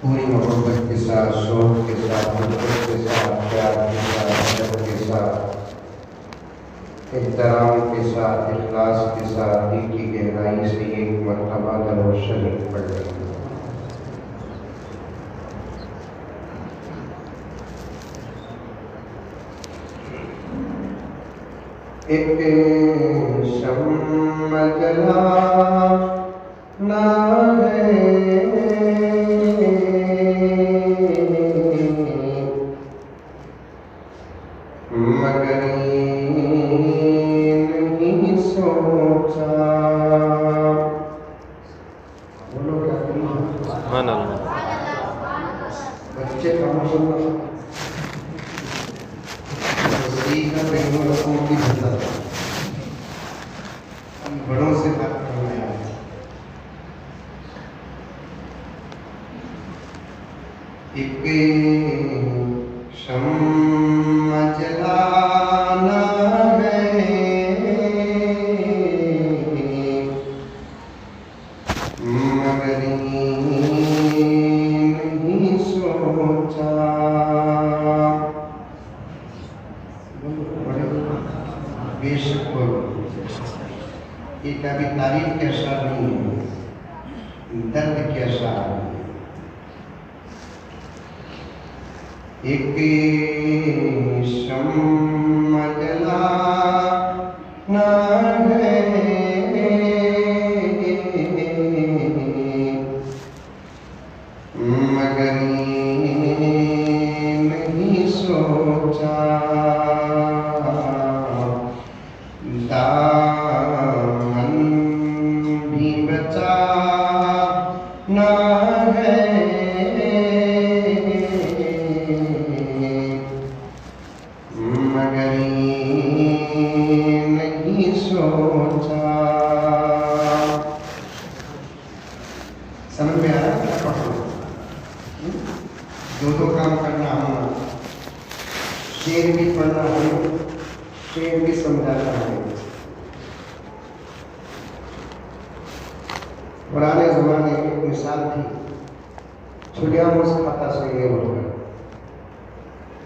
पूरी मोहब्बत के साथ, शौक के साथ, मोहब्बत के साथ, प्यार के साथ, अदब के साथ, एहतराम के साथ, इखलास के साथ दिल की गहराई से एक मरतबा दरूद शरीफ पढ़ लेंगे। एक शम्मा जला ना है मगर नहीं सोचा। बोलो बच्चे बड़ों से बात करने आए। एक शम्मा जलाना है मगर नहीं सोचा। बेशक ये कभी तारीफ के अशार नहीं है, दर्द के अशार है। एक शम्मा जलाना है मगर नहीं सोचा। दामन भी बचाना है मगर नहीं सोचा। समझ में आ रहा है? पढ़ो, दो काम करना होगा। शेर भी पढ़ना है, शेर भी समझाना है। पुराने जमाने में एक मिसाल थी, छुड़िया मुझ खाता से ये होगा,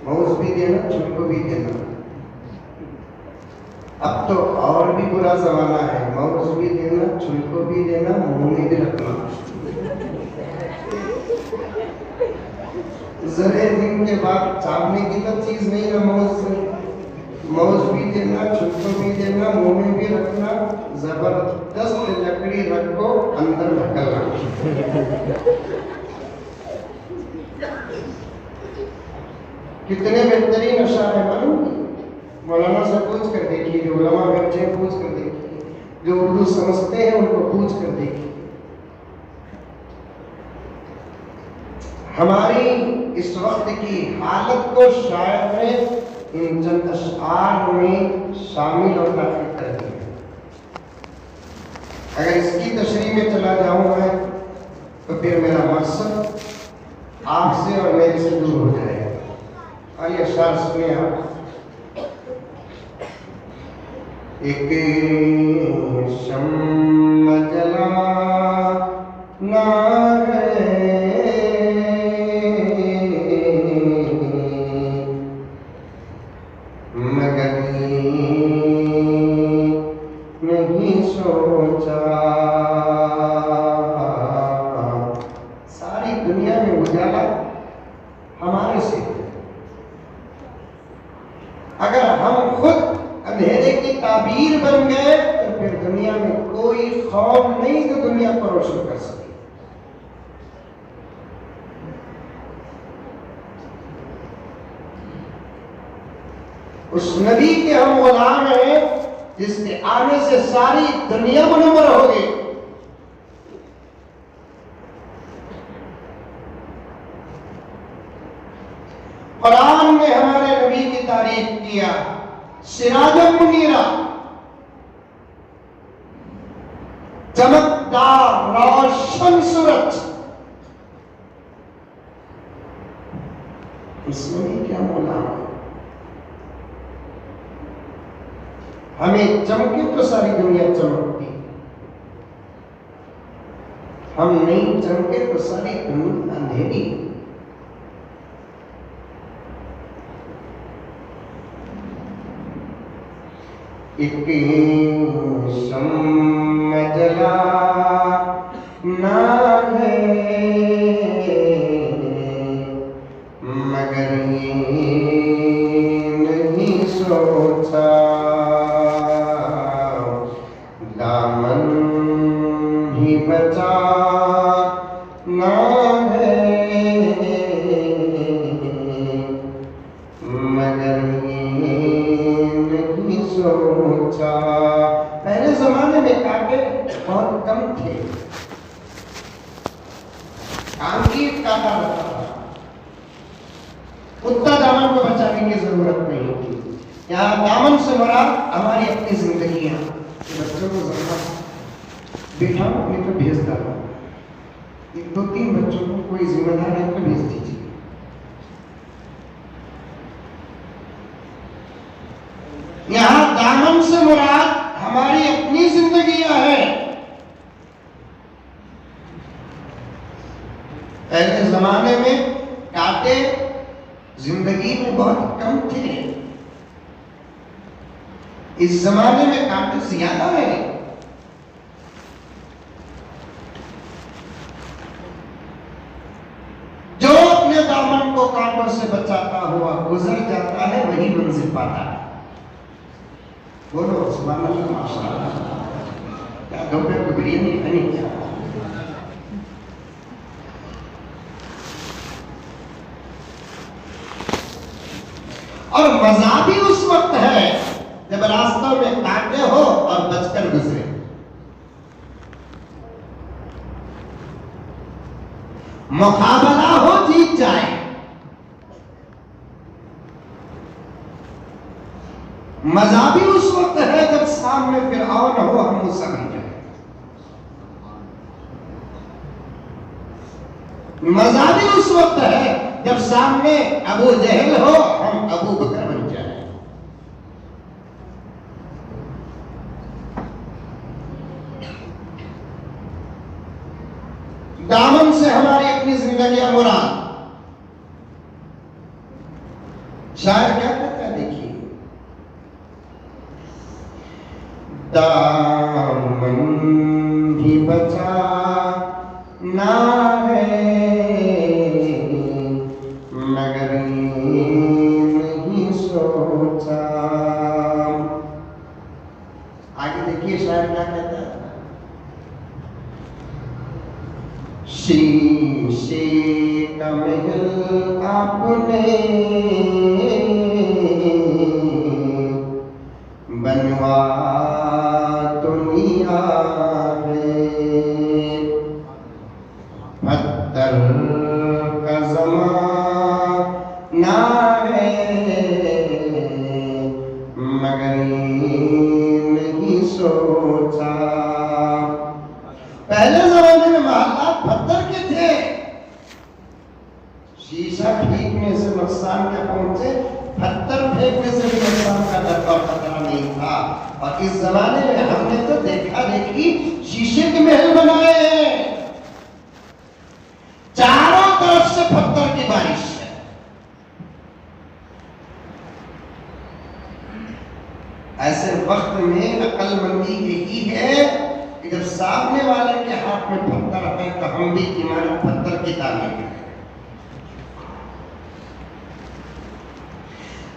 मौज भी देना, छुड़को भी देना। अब तो और भी बुरा जमाना है, मौज भी देना, छुड़को भी देना, मुंह में भी रखना। जरे दिन के बाद चावने की तो चीज नहीं ना मौज से, मौज भी देना, छुटको भी देना, मुंह में भी रखना, जबरदस्त लकड़ी रखो, अंदर ढकलना। कितने बेहतरीन अशार है मालूम? मौलाना से पूछ कर देखिए, जो उलमा बैठे हैं पूछ कर देखिए, जो उर्दू समझते हैं उनको पूछ कर देखिए। हमारी इस वक्त की हालत को शायर ने इन चंद अशआर में शामिल और दाखिल कर दिया। अगर इसकी तशरीह में चला जाऊं मैं तो फिर मेरा मकसद आपसे और मेरे से दूर हो जाएगा। और ये अशआर सुनिए आप। एक शम्म जला ना नहीं सोचा, सारी दुनिया में उजाला हमारे से। अगर हम खुद अंधेरे की ताबीर बन गए तो फिर दुनिया में कोई खौफ नहीं जो दुनिया को रोशन कर सके। उस नबी के हम गुलाम हैं जिसके आने से सारी दुनिया मुनव्वर हो गई। कुरान ने हमारे नबी की तारीफ किया, सिराजुम मुनीरा, चमकदार रोशन सूरज। इसमें क्या बोला? हमें चमके तो सारी दुनिया चमकती, हम नहीं चमके तो सारी दुनिया अंधेरी। एक शम्म जला ना है मगर नहीं सोचा, दामन भी बचा ना है मगर नहीं सोचा। पहले जमाने में कांटे बहुत कम थे, कांगीर काटा रहता था, कुत्ता दामन को बचाने की जरूरत नहीं थी। यहाँ दामन से मुराद हमारी अपनी जिंदगियां। बच्चों को जरा बिठा नहीं तो भेज डालो, एक दो तीन बच्चों को कोई जिम्मेदार है तो भेज दीजिए। यहाँ दामन से मुराद हमारी अपनी जिंदगियां हैं। पहले जमाने में कांटे जिंदगी में बहुत कम थे, इस जमाने में कांटे ज्यादा है। जो अपने दामन को कांटों से बचाता हुआ गुजर जाता है वही मंजिल पाता है। बोलो सुभान अल्लाह, माशाअल्लाह। क्या दोपहर को बिरयानी खानी क्या? और मजा भी उस वक्त है जब रास्तों में कांटे हो और बचकर गुजरे। मुकाबला हो, जीत जाए। मजा भी उस वक्त है जब सामने फिरऔन हो, हम मूसा बन जाए। मजा भी उस वक्त है जब सामने अबू जहल हो, हम अबू बकर बन जाए। दामन से हमारी अपनी जिंदगियां मुराद। शायर क्या कहता है देखिए, दामन भी बचा ना है मगर नहीं सोचा, शीशे का महल आपने बनवा तो लिया है, पत्थर का ज़माना है, मगर नहीं सोचा। पहले जमाने में महल्लात पत्थर के थे, शीशा फेंकने से नुकसान क्या पहुंचे, पत्थर फेंकने से भी नुकसान का डर और खतरा नहीं था। और इस जमाने में हमने तो देखा देखी शीशे के महल बनाए हैं, चारों तरफ से पत्थर की बारिश है। ऐसे वक्त में अक्लमंदी यही है कि जब सामने वाले के हाथ में पत्थर है तो हम भी इमारत पत्थर की तामीर करें।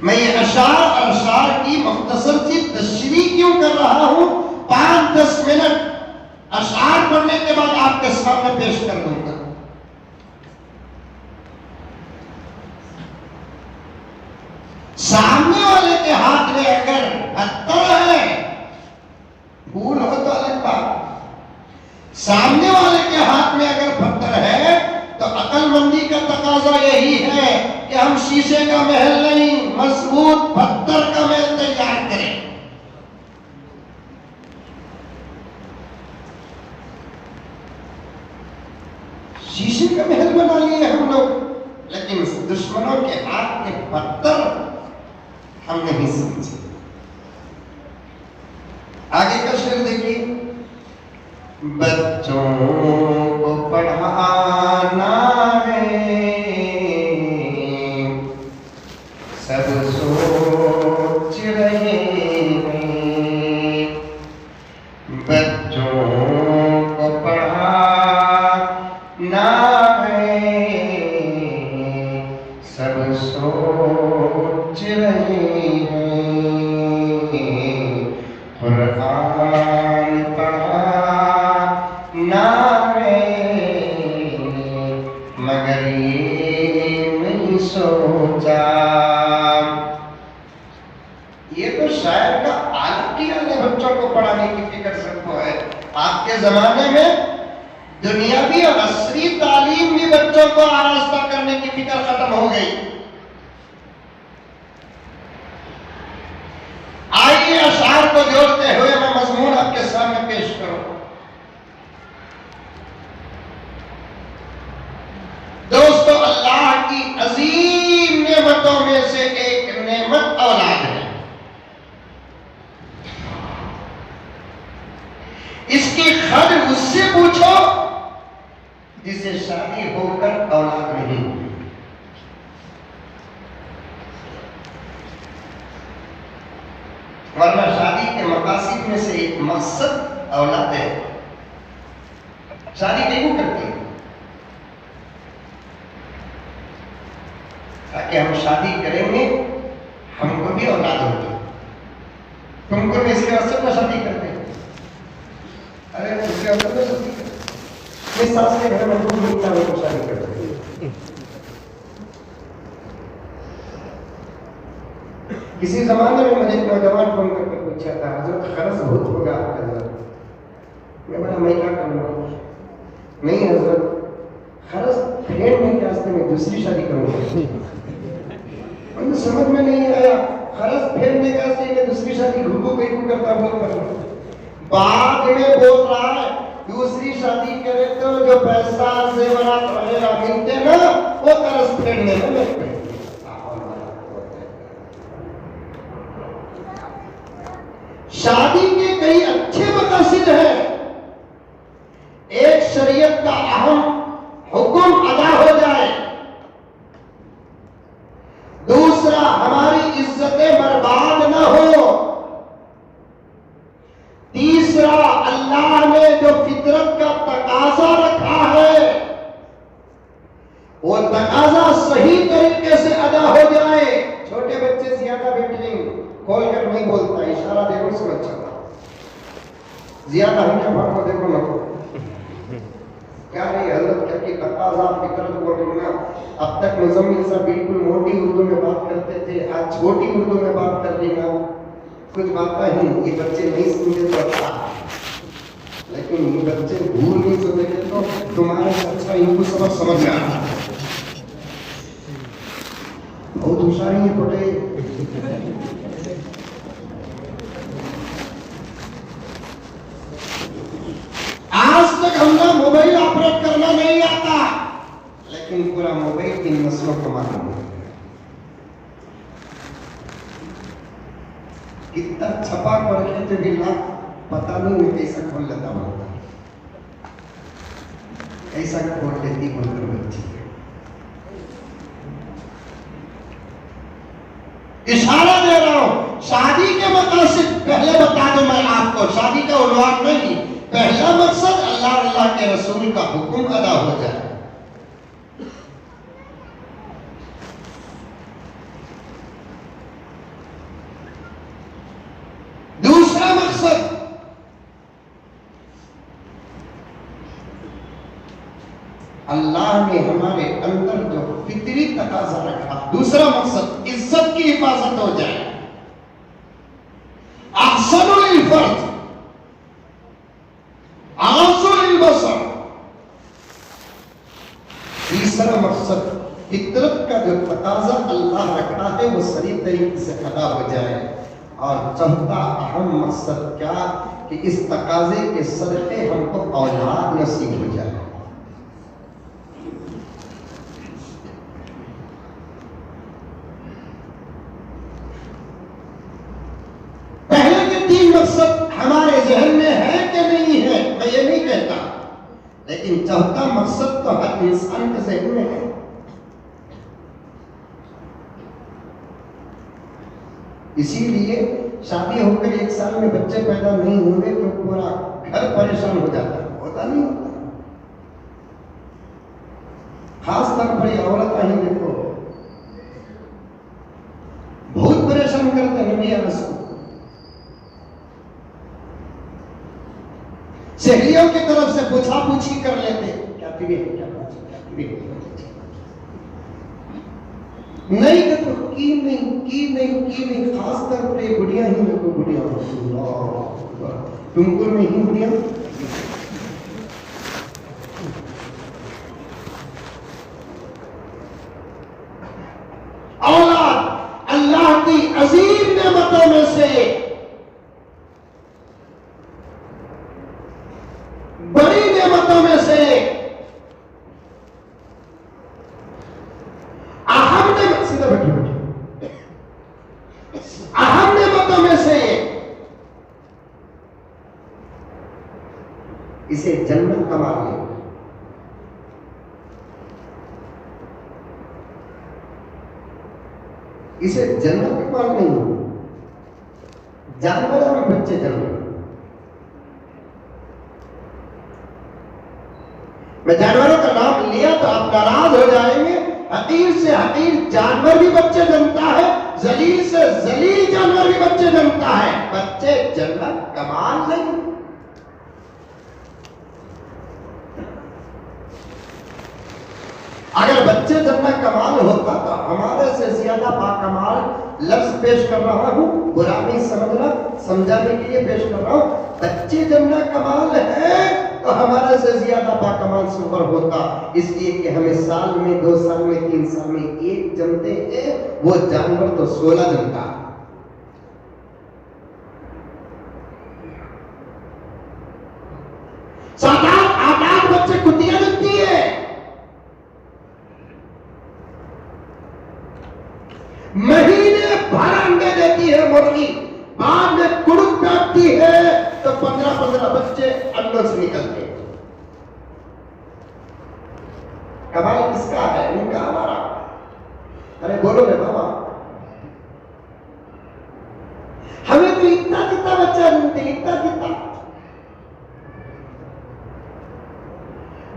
मैं ये अशार की मुख्तसर सी तशरीह क्यों कर रहा हूं, 5-10 मिनट अशार पढ़ने के बाद आपके सामने पेश कर दूंगा। सामने वाले के हाथ में अगर पत्थर है, फूल हो तो अलग बात, सामने वाले के हाथ में अगर पत्थर है तो अक्लमंदी का तकाजा यही है कि हम शीशे का महल नहीं, मजबूत पत्थर का महल तैयार करें। शीशे का महल बना लिए हम लोग, लेकिन दुश्मनों के हाथ के पत्थर हम नहीं समझे। आगे का शेर देखिए, बच्चों को पढ़ाना है, सब सोच रहे हैं, बच्चों को पढ़ाना है, सब सोच रहे हैं, कुरान पढ़ाना है, मगर ये नहीं सोचा। ये तो शायर का आलम किया है, बच्चों को पढ़ाने की फिक्र सबको है। आपके जमाने में दुनियावी और असली तालीम भी बच्चों को आरास्ता करने की फिक्र खत्म हो गई। आइए अशार को जोड़ते हुए मैं मजमून आपके सामने पेश करूं। दोस्तों, अल्लाह की अजीम नेमतों में से एक नेमत औलाद है। इसकी खबर उससे पूछो जिसे शादी होकर औलाद नहीं हुई। वरना शादी के मकासद में से एक मकसद औलाद है। शादी क्यों करती है? ताकि हम शादी करेंगे, हमको भी औलाद होगी। तुमको भी इसके अवसर पर शादी करते हैं, अरे उसके अवसर पर शादी करते, इस सास के घर में तुम शादी करते हैं। किसी जमाने में मुझे एक नौजवान फोन करके पूछा था, हजरत खर्च बहुत होगा आपका घर? मैं बोला मैं क्या करूँगा? नहीं हजरत, खर्च फेरने के रास्ते में दूसरी शादी करूँगा। मुझे समझ में नहीं आया, खर्च फेरने के रास्ते में दूसरी शादी घुगू बेगू करता बोल कर बाद में बोल रहा है दूसरी शादी करे तो जो पैसा जेवरात वगैरह मिलते ना वो खर्च फेरने में लगते। शादी के कई अच्छे मकासद हैं। एक शरीयत का अहम हुक्म अदा हो जाए, दूसरा हमारी इज्जतें बर्बाद न हो, तीसरा अल्लाह ने जो फितरत का तकाजा रखा है वो तकाजा सही तरीके से अदा हो जाए। छोटे बच्चे ज्यादा बेटी खोल कर नहीं बोलता, इशारा देखो समझ सकता, ज्यादा हमने भाग को देखो ना क्या नहीं हजरत क्या की तकाजा फिक्र बोलना। अब तक मुजम्मिल साहब बिल्कुल मोटी उर्दू में बात करते थे, आज छोटी उर्दू में बात कर रही ना। कुछ बातें ही ये बच्चे नहीं सुनते तो अच्छा, लेकिन ये बच्चे भूल नहीं सुनेंगे तो तुम्हारे से अच्छा इनको सबक समझ में आता है। बहुत होशियारी है बेटे। आज तक हमने मोबाइल ऑपरेट करना नहीं आता, लेकिन पूरा मोबाइल की नस्लों को मालूम है। कितना छपा कर रखे थे बिल्ला, पता नहीं मैं कैसा खोल लेता हूँ, ऐसा खोल लेती बोलकर बच्ची। इशारा दे रहा हूं, शादी के मकसद पहले बता दूं मैं आपको, शादी का उन्वान नहीं, पहला मकसद अल्लाह अल्लाह के रसूल का हुक्म अदा हो जाए। दूसरा मकसद अल्लाह ने हमारे अंदर जो फितरी तकाजा रखा, दूसरा मकसद इज्जत की हिफाजत हो जाए। अहसनुल फर्ज आसुल बसर। तीसरा मकसद फितरत का जो तकाजा अल्लाह रखा है वो सही तरीके से अदा हो जाए। और चौथा अहम मकसद क्या कि इस तकाजे के सदक़े हमको औलाद नसीब हो जाए। पहले के तीन मकसद हमारे जहन में है कि नहीं है मैं ये नहीं कहता, लेकिन चौथा मकसद तो हर इंसान के जहन में है। इसीलिए शादी होकर 1 साल में बच्चे पैदा नहीं होंगे तो पूरा घर परेशान हो जाता है, होता नहीं होता। खास तौर पर ये औरत ही देखो बहुत परेशान करते हैं नबी अरस को। सहेलियों की तरफ से पूछा पूछी कर लेते, क्या पीवे क्या पीवे नहीं देखो की नहीं, खास तौर पर बुढ़िया ही देखो, बुढ़िया तुमको नहीं बुढ़िया। औलाद अल्लाह की अजीम नेमतों में से बड़ी नेमतों में से अहम नेमतों में से इसे जन्नत कमा ले। इसे जन्नत की बात नहीं, जानवरों में बच्चे जन्म। मैं जानवरों का नाम लिया तो आप नाराज हो जाएंगे। हकीर से हकीर जानवर भी बच्चे जन्मता है, जलील से जलील जानवर भी बच्चे जन्मता है। बच्चे जन्नत कमाल नहीं। अगर बच्चे जन्नत कमाल होता तो हमारे से ज्यादा बाकमाल लफ्ज पेश कर रहा हूं, बुरा नहीं समझना, समझाने के लिए पेश कर रहा हूं। बच्चे जन्नत कमाल है तो हमारे से ज्यादा बाकमाल सुपर होता, इसलिए कि हमें साल में 2 साल में 3 साल में एक जमते हैं, वो जानवर तो 16 जमता। सात आठ बच्चे कुतिया जमती है। महीने भर अंडे देती है मुर्गी, बाद में कुड़ुक बैठती है तो 15-15 बच्चे अंडों से निकलते हैं। कमाल किसका है? उनका, हमारा। अरे बोलो रे बाबा, हमें तो इतना कितना बच्चा मिलते, इतना कितना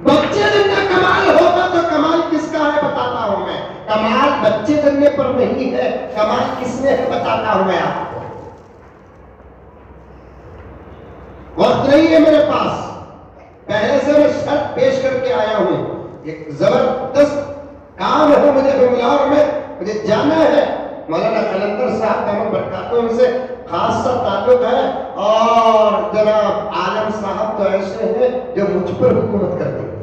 बच्चे जिनका कमाल होगा तो कमाल किसका है बताता हूं मैं। कमाल बच्चे जनने पर नहीं है, कमाल किसमें है बताता हूं मैं आपको। वक्त नहीं है मेरे पास, पहले से मैं शर्त पेश करके आया हूं। एक जबरदस्त काम है मुझे बेंगलोर में, मुझे जाना है। मौलाना कलंदर साहब दामद बरकातहू उनसे खास सा ताल्लुक है, और जनाब आलम साहब तो ऐसे हैं जो मुझ पर हुकूमत करते हैं।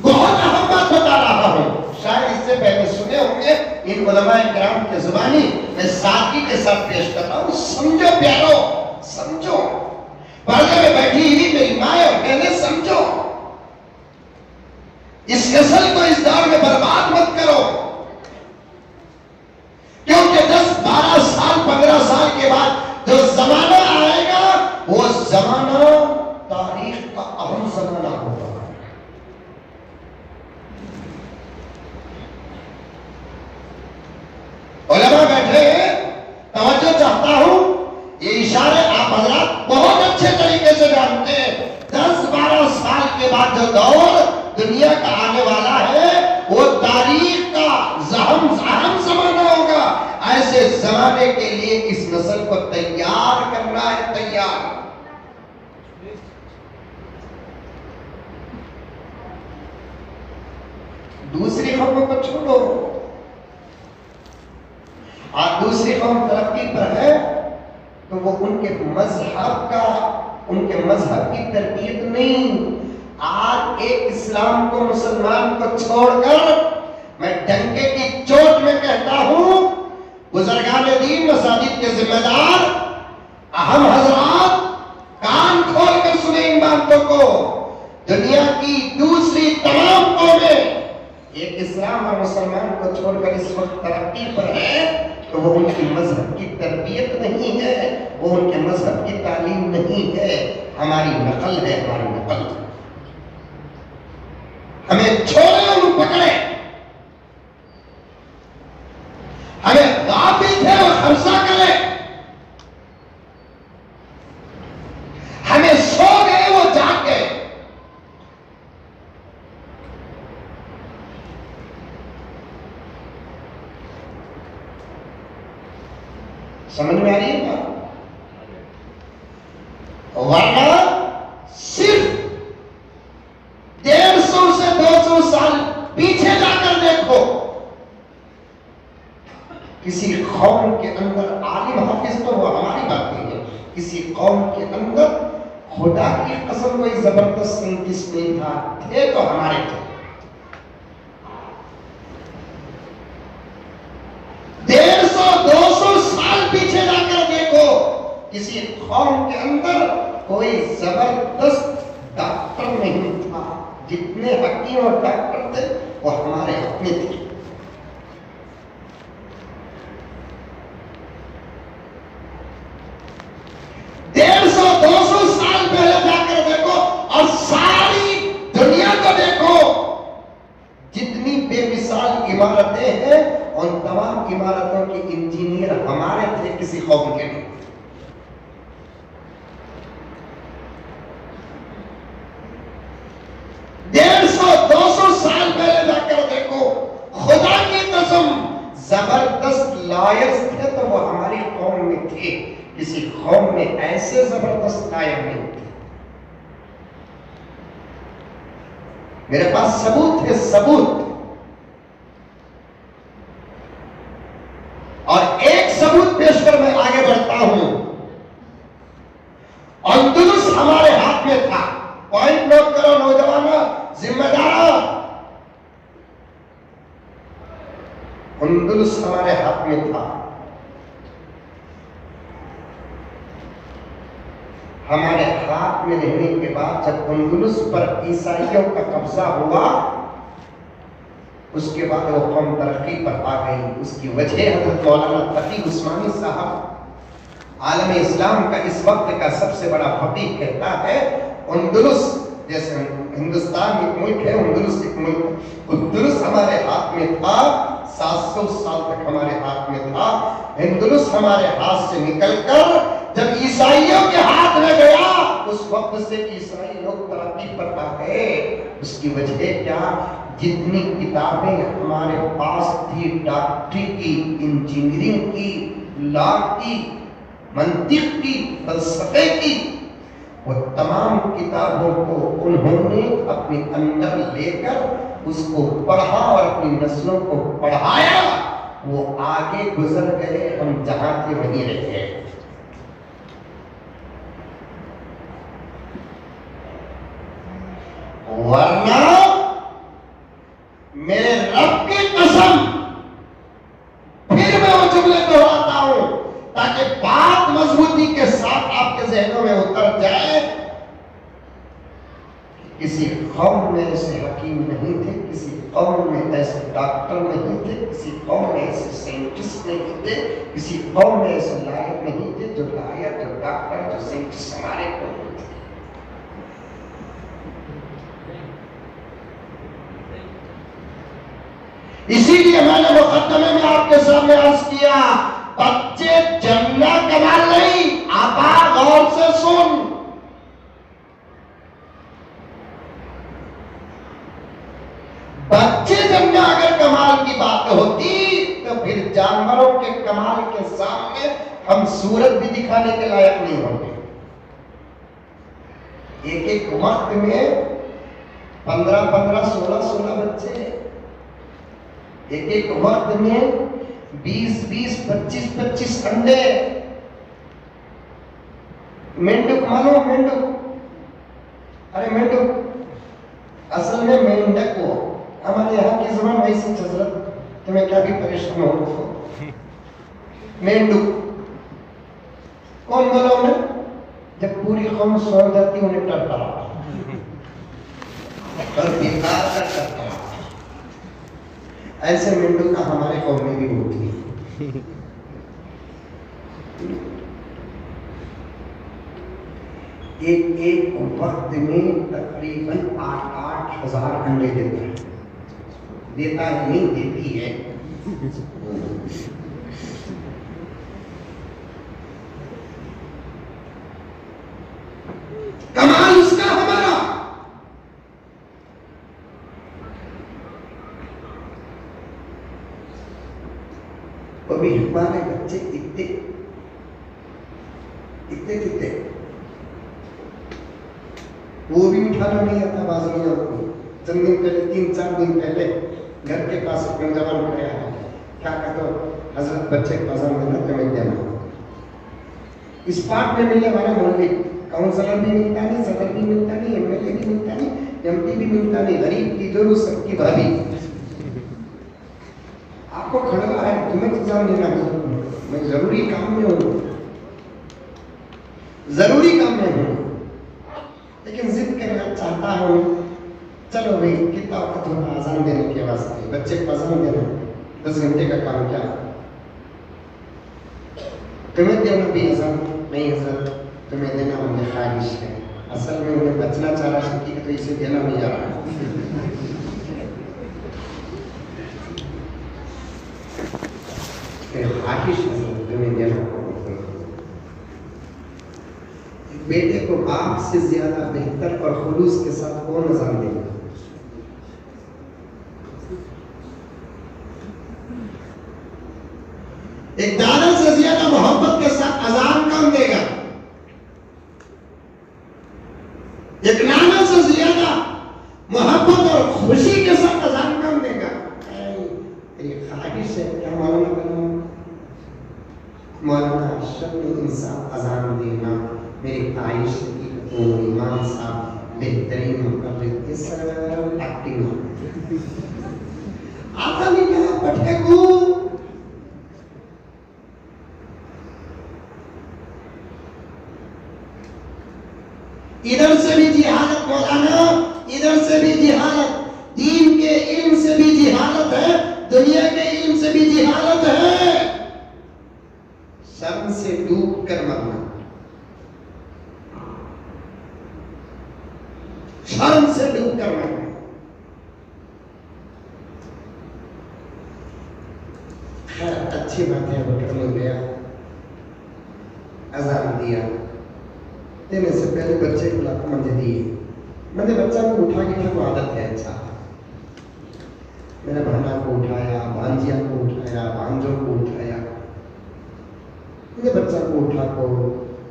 बहुत अहम बात बता रहा हूं, शायद इससे पहले सुने होंगे इन उलमाए किराम के जुबानी, मैं सादगी के साथ पेश कर रहा हूं। समझो प्यारो, समझो, पर्दे में बैठी हुई मेरी माँ और बहनें, समझो, इस नस्ल को इस दौर में बर्बाद मत करो, क्योंकि 10, 12 साल, 15 साल के बाद जो जमाना आएगा वो जमाना तारीख का अहम जमाना होगा। उलमा बैठे हैं, तवज्जो चाहता हूं, ये इशारे आप हजरात बहुत अच्छे तरीके से जानते हैं। 10-12 साल के बाद जो दौर दुनिया का आने वाला है वो तारीख का अहम जमाना होगा। ऐसे जमाने के लिए इस नस्ल को तैयार करना है, तैयार। दूसरी कौमों को छोड़ो, और दूसरी कौम तरक्की पर है तो वो उनके मजहब का, उनके मजहब की तरबियत नहीं। आज एक इस्लाम को, मुसलमान को छोड़कर मैं डंके की चोट में कहता हूं, बुजुर्गाने दीन, मसाजिद के जिम्मेदार, अहम हजरात, कान खोल कर सुने इन बातों को। दुनिया की दूसरी तमाम कौमें एक इस्लाम और मुसलमान को छोड़कर इस वक्त तरक्की पर है तो वो उनकी मजहब की तरबियत नहीं है, वो उनके मजहब की तालीम नहीं है, हमारी नकल है, हमारी नकल। हमें छोड़े और पकड़े, हमें गाफिल थे और खर्चा करे, हमें सो गए वो जाग गए। समझ में आ रही है बात? वरना सिर्फ 150 से 200 साल पीछे जाकर देखो, किसी कौम के अंदर आलिम हाफिज, तो वो हमारी बात नहीं है, किसी कौम के अंदर खुदा की कसम कोई जबरदस्त साइंटिस्ट नहीं था, थे तो हमारे थे। 150-200 साल पीछे जाकर देखो, किसी कौम के अंदर कोई जबरदस्त डॉक्टर नहीं था। जितने हकीम और डॉक्टर थे वो हमारे अपने थे। डेढ़ सौ 200 साल पहले जाकर देखो और सारी दुनिया को देखो, जितनी बेमिसाल इमारतें हैं उन तमाम इमारतों के इंजीनियर हमारे थे, किसी कौम के नहीं। डेढ़ सौ 200 साल पहले जाकर देखो, खुदा की कसम जबरदस्त लॉयर्स थे तो वो हमारी कौम में थे, किसी कौम में ऐसे जबरदस्त लॉयर नहीं थे। मेरे पास सबूत है, सबूत। और एक सबूत पेश कर मैं आगे बढ़ता हूं। अंदलुस हमारे हाथ में था, पॉइंट नोट करो नौजवानों, जिम्मेदार। अंदलुस हमारे हाथ में था, हमारे हाथ में रहने के बाद जब अंदलुस पर ईसाइयों का कब्जा हुआ, उसके बाद वो कौम तरक्की पर आ गई। उसकी वजह हजरत मौलाना तकी उस्मानी साहब, आलम इस्लाम का इस वक्त का सबसे बड़ा फकीह, कहता है अंदलुस, जैसे हिंदुस्तान एक मुल्क है, अंदलुस एक मुल्क, अंदलुस हमारे हाथ में था, 700 साल तक हमारे हाथ में था। अंदलुस हमारे हाथ से निकलकर जब ईसाइयों के हाथ में गया, उस वक्त से ईसाई लोग तरक्की पर आ गए। उसकी वजह क्या? जितनी किताबें हमारे पास थी, डॉक्टरी की, इंजीनियरिंग की, लॉ की, मंतिक की, फलसफे की, वो तमाम किताबों को उन्होंने अपने अंदर लेकर उसको पढ़ा और अपनी नस्लों को पढ़ाया। वो आगे गुजर गए, हम जहां थे वहीं रह गए। वरना मेरे रब की कसम, फिर मैं वो जुमले दोहराता हूं ताकि बात मजबूती के साथ आपके जहनों में उतर जाए। किसी कौम में ऐसे हकीम नहीं थे, किसी कौम में ऐसे डॉक्टर नहीं थे, किसी कौम में ऐसे साइंटिस्ट नहीं थे, किसी कौम में ऐसे लायक नहीं थे जो लायक, जो डॉक्टर, जो साइंटिस्ट हमारे को थे। इसीलिए मैंने मुकद्दमे में आपके सामने अर्ज किया, बच्चे जमना कमाल नहीं, आपा गौर से सुन। बच्चे जमना अगर कमाल की बात होती तो फिर जानवरों के कमाल के सामने हम सूरत भी दिखाने के लायक नहीं होंगे। एक एक वक्त में 15-15, 16-16 बच्चे, एक एक वक्त में 20-20, 25-25 अंडे। मेंढक मानो, मेंढक, अरे मेंढक असल में मेंढक वो हमारे यहाँ की जुबान वैसी हजरत, तुम्हें क्या भी परेशान हो। मेंढक कौन बोला उन्हें? जब पूरी कौम सो जाती उन्हें टरटरा और बेकार का टरटरा। ऐसे मेंढक का हमारे कौम में भी होती है। एक वक्त में तकरीबन 8-8 हजार अंडे देता है। देता नहीं, देती है। कमाल उसका हमारा। अभी हमारे बच्चे इतने इतने इतने वो भी उठाना नहीं आता बाजू को। चंद दिन पहले, 3-4 दिन पहले घर के पास एक नौजवान खड़े आया, क्या कहते हो हजरत, बच्चे पसंद है ना तुम्हें देना। इस पार्ट में मिलने वाले मोहल्ले काउंसलर भी मिलता नहीं, सदर भी मिलता नहीं, एमएलए भी मिलता नहीं, एमपी भी मिलता नहीं, गरीब की जरूर सबकी भाभी। आपको खड़ा है, तुम्हें एग्जाम देना, मैं जरूरी काम में हूँ, जरूरी काम में हूँ, लेकिन जिद करना चाहता हूँ। चलो भाई, कितना वक्त होगा आजान देने के वास्ते, बच्चे को आजान देना, 10 घंटे का काम क्या तुम्हें देना भी आजान नहीं हजरत, तुम्हें देना मुझे ख्वाहिश है। असल में उन्हें बचना चाह रहा है, तो इसे देना नहीं जा रहा ख्वाहिश तुम्हें देना। बेटे को बाप से ज्यादा बेहतर और खुलूस के साथ कौन अजान देगा? एक दादा से ज्यादा मोहब्बत के साथ अजान कौन देगा? एक नाना से ज्यादा मोहब्बत और खुशी के साथ अजान कौन देगा? ये ख्वाहिश है क्या मौलाना करना? मौलाना अशरफ ने इंसान अजान देना मेरी ख्वाहिश की। तो इमाम साहब बेहतरीन मुकर्रिर, सब एक्टिंग आता नहीं क्या पटके को। इधर से भी जिहालत मौलाना, इधर से भी जिहालत, दीन के इल्म से भी जिहालत है, दुनिया के इल्म से भी जिहालत है। शर्म से डूब कर मरना, शर्म से डूब कर मरना। अच्छी बात है, होटल में गया, अजान दिया, देने से पहले बच्चे को लाख मंजे दिए। मैंने बच्चा को उठा के, वो आदत है अच्छा, मैंने भाना को उठाया, भांजिया को उठाया, भांजों को उठाया, ये बच्चा को उठा को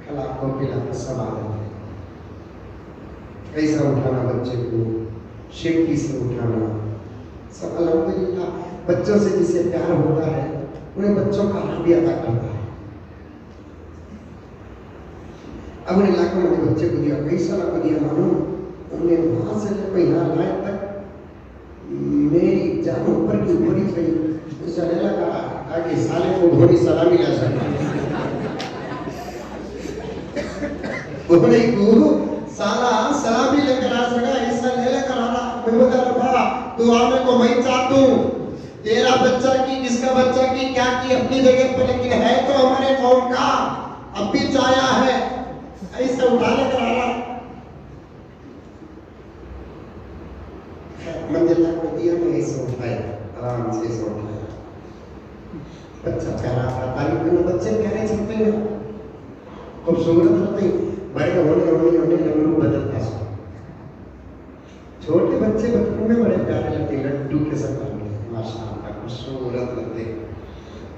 खिला को पिला कर सब आदत है। कैसा उठाना बच्चे को, शेफ्टी से उठाना, सब अल्हम्दुलिल्लाह बच्चों से जिसे प्यार होता है उन्हें बच्चों का हक भी अदा करता है। अब उन्हें लाकर मैंने बच्चे को दिया, कैसा ला को दिया मालूम, उन्हें वहां से लेकर यहाँ लाए तक मेरी जान ऊपर की ऊपर ही गई। चलेला का आगे साले को घोड़ी सलामी ला सकता बोले गुरु साला सलामी लेकर आ सका, ऐसा ले लेकर आना। मैं बता रहा तू आने को मैं चाहता हूँ, तेरा बच्चा की किसका बच्चा की क्या की अपनी जगह पर, लेकिन है तो हमारे कौम का, अब भी चाया है, ऐसा उठा लेकर आना। मंजिल को दिया, मैं ऐसे उठाया, आराम से ऐसे उठाया। बच्चा प्यारा था, तारीफ करना, बच्चे प्यारे चलते हैं, खूबसूरत होते हैं, बड़े होने लंगड़ू बदलता है। छोटे बच्चे बचपन में बड़े प्यारे लगते हैं, लड्डू के सब माशाअल्लाह खूबसूरत लगते हैं,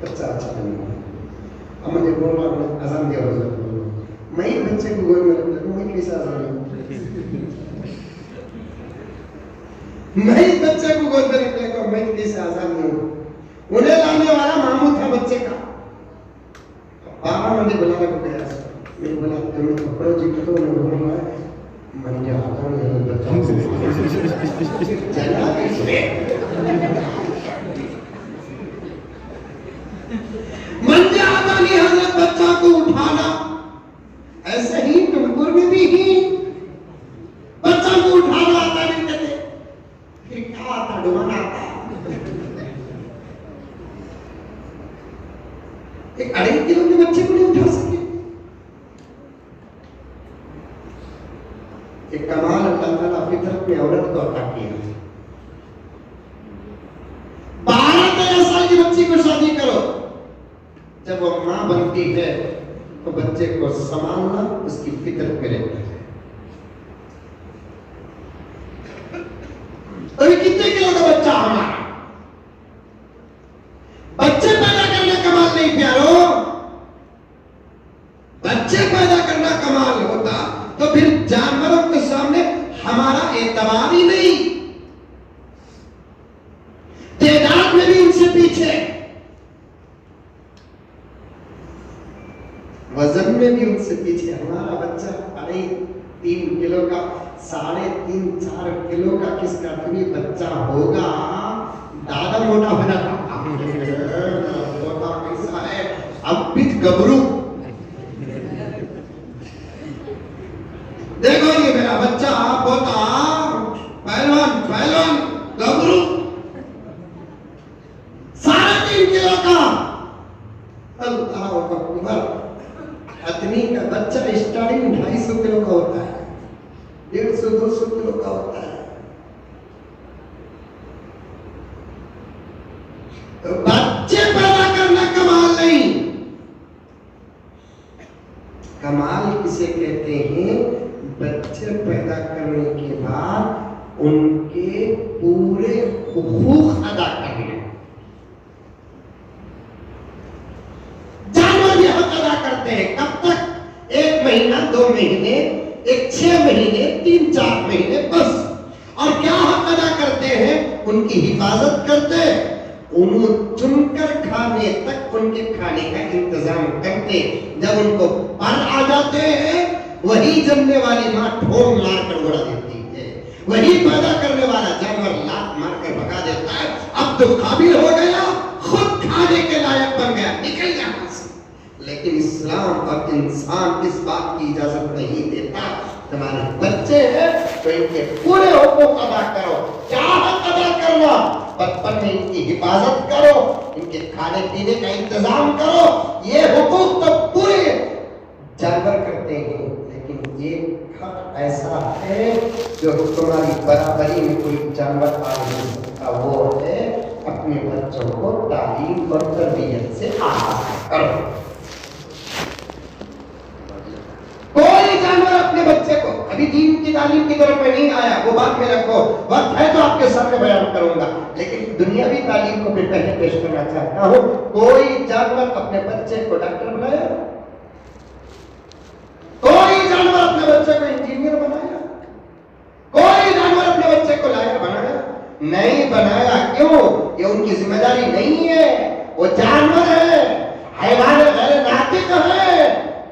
बच्चा अच्छा बना। अब मुझे बोल रहा हूँ आसान दिया हो सकता मैं बच्चे को गोद में रखता हूँ, मैं कैसा आसान मैं बच्चे को गोद में रखने को मैं कैसे आसान नहीं हूँ। उन्हें लाने वाला मामू था बच्चे का, पापा मुझे बुलाने को गया, मैं बोला तुम्हें कपड़ों जी को तो मैं बोल रहा है मन जा आता हूँ बच्चा चला कैसे मन जा आता नहीं हजरत बच्चा को उठाना। ऐसे ही टुमकुर में भी ही बच्चा को उठाना आता नहीं कहते, फिर क्या आता, डुबाना आता। एक 2.5 किलो के बच्चे को नहीं उठा सके। एक कमाल अल्लाह ताला फितरत में औरत को अता किया। 12-13 साल की बच्ची को शादी करो, जब वो मां बनती है तो बच्चे को संभालना उसकी फितरत में रहता है। अभी कितने किलो का बच्चा हमारा, बच्चे पैदा करना कमाल नहीं प्यारो, बच्चे पैदा करना कमाल होता तो फिर जानवरों के सामने हमारा एतबार ही नहीं, तादाद में भी उनसे पीछे, वजन में भी उनसे पीछे। हमारा बच्चा 3 किलो का, 3.5-4 किलो का किसका भी बच्चा होगा, दादा मोटा हो जाता कैसा है, अब भी गबरू। देखो ये मेरा बच्चा पोता पहलवान गबरू, 3.5 किलो का। अल्लाह अकबर। आदमी का बच्चा स्टार्टिंग 250 किलो का होता है, 150-200 किलो का होता है। तो बच्चे पैदा करना कमाल नहीं, कमाल किसे कहते हैं, बच्चे पैदा करने के बाद उनके पूरे हुकूक अदा करने। जानवर भी हक अदा करते हैं, कब तक, 1 महीना 2 महीने, 6 महीने, 3-4 महीने बस। और क्या हक अदा करते हैं, उनकी हिफाजत करते, उन्हें चुनकर खाने तक उनके खाने का इंतजाम करते। जब उनको पर आ जाते हैं, वही जमने वाली माँ ठोंग मारकर उड़ा देती है, वही पैदा करने वाला जानवर लात मारकर भगा देता है। अब तो काबिल हो गया, खुद खाने के लायक बन गया, निकल जाना से। लेकिन इस्लाम और इंसान इस बात की इजाजत नहीं देता। तुम्हारे बच्चे हैं तो इनके पूरे हुकूक अदा करो। क्या हक अदा करना, बचपन में इनकी हिफाजत करो, इनके खाने पीने का इंतजाम करो। ये हुकूक तो पूरे जानवर करते हैं, लेकिन ये हक ऐसा है जो तुम्हारी बराबरी में कोई जानवर आ नहीं सकता, वो है अपने बच्चों को तालीम और तरबियत से आगाह करो। कोई जानवर अपने बच्चे को, अभी दीन की तालीम की तरफ मैं नहीं आया, वो बात में रखो, वक्त है तो आपके सामने बयान करूंगा, लेकिन दुनियावी तालीम को मैं पहले पेश करना चाहता हूं। कोई जानवर अपने बच्चे को डॉक्टर बनाया? कोई जानवर अपने बच्चे को इंजीनियर बनाया? कोई जानवर अपने बच्चे को लायर बनाया? नहीं बनाया। क्यों? ये उनकी जिम्मेदारी नहीं है, वो जानवर है, हैवान गैर नातिक है।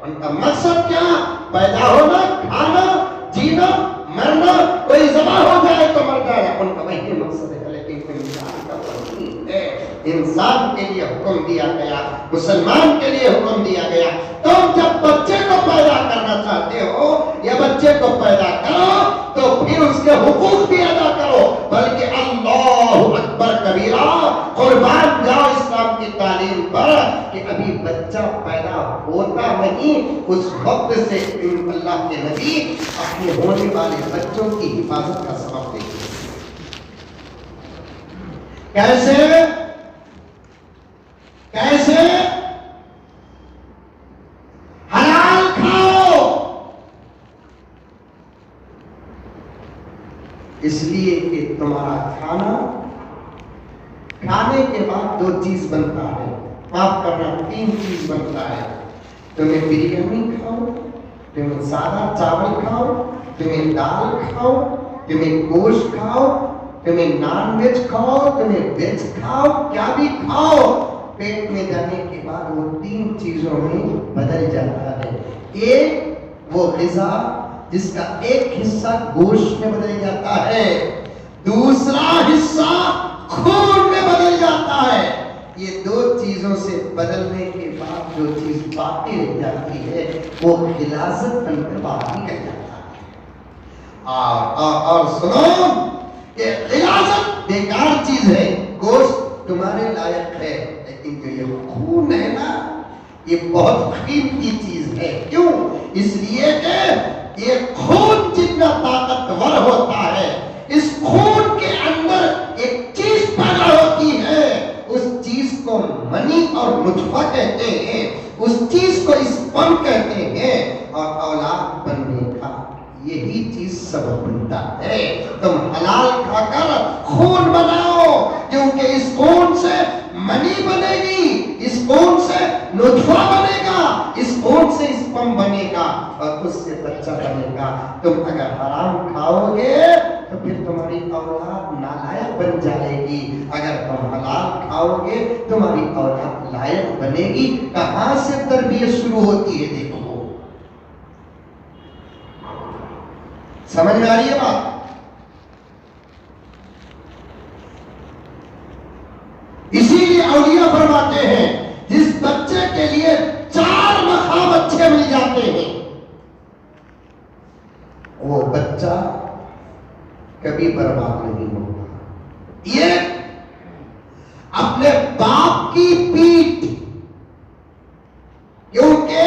उनका मकसद क्या? पैदा होना, खाना, जीना, मरना, कोई ज़बा हो जाए तो मर जाए, उनका वही मकसद है। लेकिन इंसान का वही है, इंसान के लिए हुक्म दिया गया, मुसलमान के लिए हुक्म दिया गया, तुम जब बच्चे को पैदा करना चाहते हो या बच्चे को पैदा करो तो फिर उसके हुकूक भी अदा करो, बल्कि अल्लाहु अकबर कबीरा, कुर्बान जाओ इस्लाम की तालीम पर कि अभी बच्चा पैदा होता नहीं, उस वक्त से अल्लाह के नबी अपने होने वाले बच्चों की हिफाजत का सबब देखिए। कैसे कैसे? हलाल खाओ, इसलिए कि तुम्हारा खाना खाने के बाद 2 चीज बनता है, माफ करना 3 चीज बनता है। तुम्हें बिरयानी खाओ, तुम्हें सादा चावल खाओ, तुम्हें दाल खाओ, तुम्हें गोश्त खाओ, तुम्हें नॉन वेज खाओ, तुम्हें वेज खाओ, क्या भी खाओ, पेट में जाने के बाद वो 3 चीजों में बदल जाता है। एक वो ग़िज़ा जिसका एक हिस्सा गोश्त में बदल जाता है, दूसरा हिस्सा खून में बदल जाता है। ये 2 चीजों से बदलने के बाद जो चीज बाकी रह जाती है वो गिलाज़त बनकर बाहर निकल जाता है। और सुनो, ये गिलाज़त बेकार चीज है, गोश्त तुम्हारे लायक है, लेकिन जो ये खून है ना, ये बहुत कीमती चीज है। क्यों? इसलिए कि ये खून जितना ताकतवर होता है, इस खून के अंदर एक चीज पैदा होती है, उस चीज को मनी और नुतफा कहते हैं, उस चीज को स्पर्म कहते हैं, और औलाद बनने का यही चीज सबब बनता है। तुम हलाल खाकर खून बनाओ, क्योंकि इस खून से मनी बनेगी, इस खून से नुतफा बनेगा, इस खून से स्पर्म बनेगा और उससे बच्चा बनेगा। तुम अगर हराम खाओगे तो फिर तुम्हारी औलाद नालायक बन जाएगी, अगर तुम हलाल खाओगे तुम्हारी औलाद लायक बनेगी। कहां से तरबियत शुरू होती है? देखो, समझ में आ रही है बात? इसीलिए औलिया फरमाते हैं, जिस बच्चे के लिए 4 मकाम अच्छे मिल जाते हैं, वो बच्चा कभी बर्बाद नहीं होगा। ये अपने बाप की पीठ, क्योंकि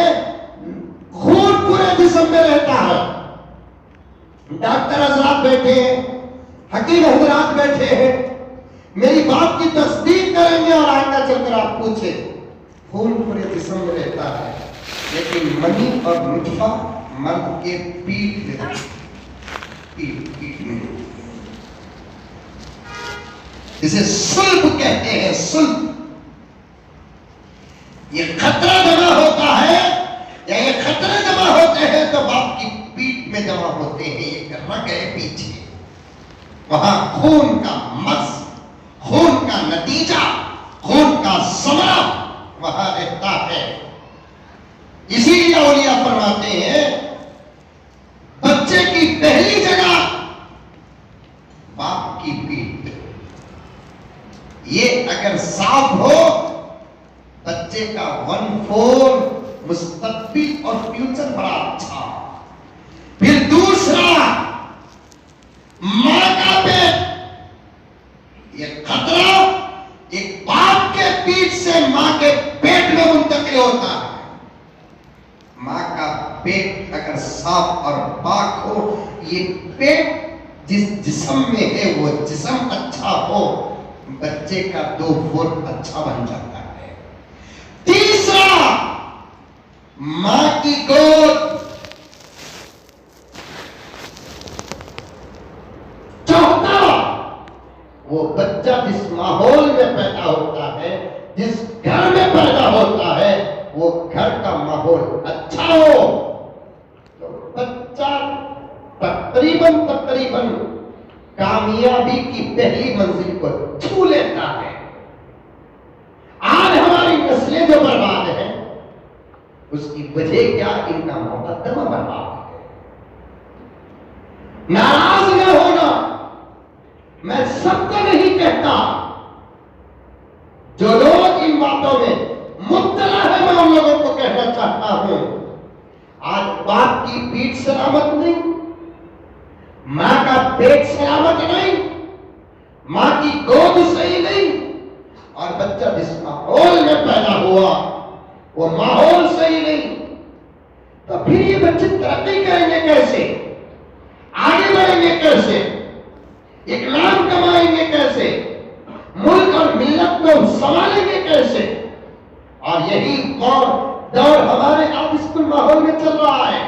खून पूरे जिस्म में रहता है। डॉक्टर हजरात बैठे हैं, हकीम हजरात बैठे हैं, मेरी बात की तस्दीक करेंगे और आगे चलकर आप पूछे, खून पूरे जिस्म में रहता है, लेकिन मनी और नुतफा मर्द के पीठ में, पीठ में, इसे सुल्ब कहते हैं, सुल्ब। ये खतरा जमा होता है या ये खतरे जमा होते हैं तो बाप की पीठ में जमा होते हैं। ये रग है पीछे, वहां खून का मस, खून का नतीजा, खून का समरा वहां रहता है। इसीलिए औलिया फरमाते हैं, बच्चे की पहली जगह बाप की पीठ। ये अगर साफ हो, बच्चे का 1/4 मुस्तकबिल और फ्यूचर बड़ा अच्छा। फिर दूसरा, मां का पेट। ये खतरा एक बाप के पीठ से मां के पेट में मुंतकिल होता है। मां का पेट अगर साफ और पाक हो, ये पेट जिस जिस्म में है वो जिस्म अच्छा हो, बच्चे का 2/4 अच्छा बन जाता है। तीसरा, मां की गोद। बच्चा जिस माहौल में पैदा होता है, जिस घर में पैदा होता है, वो घर का माहौल अच्छा हो तो बच्चा तकरीबन कामयाबी की पहली मंजिल को छू लेता है। आज हमारी नस्लें जो बर्बाद है, उसकी वजह क्या? इनका मुकद्दमा बर्बाद है। नाराज न होना, मैं सबको नहीं कहता, जो लोग इन बातों में मुब्तला है मैं उन लोगों को कहना चाहता हूं, आज बाप की पीठ सलामत नहीं, मां का पेट सलामत नहीं, मां की गोद सही नहीं, और बच्चा जिस माहौल में पैदा हुआ वो माहौल सही नहीं, तो फिर ये बच्चे तरक्की करेंगे कैसे? आगे बढ़ेंगे कैसे? एक नाम कमाएंगे कैसे? मुल्क और मिल्लत को संभालेंगे कैसे? और यही दौर हमारे अब स्कूल माहौल में चल रहा है।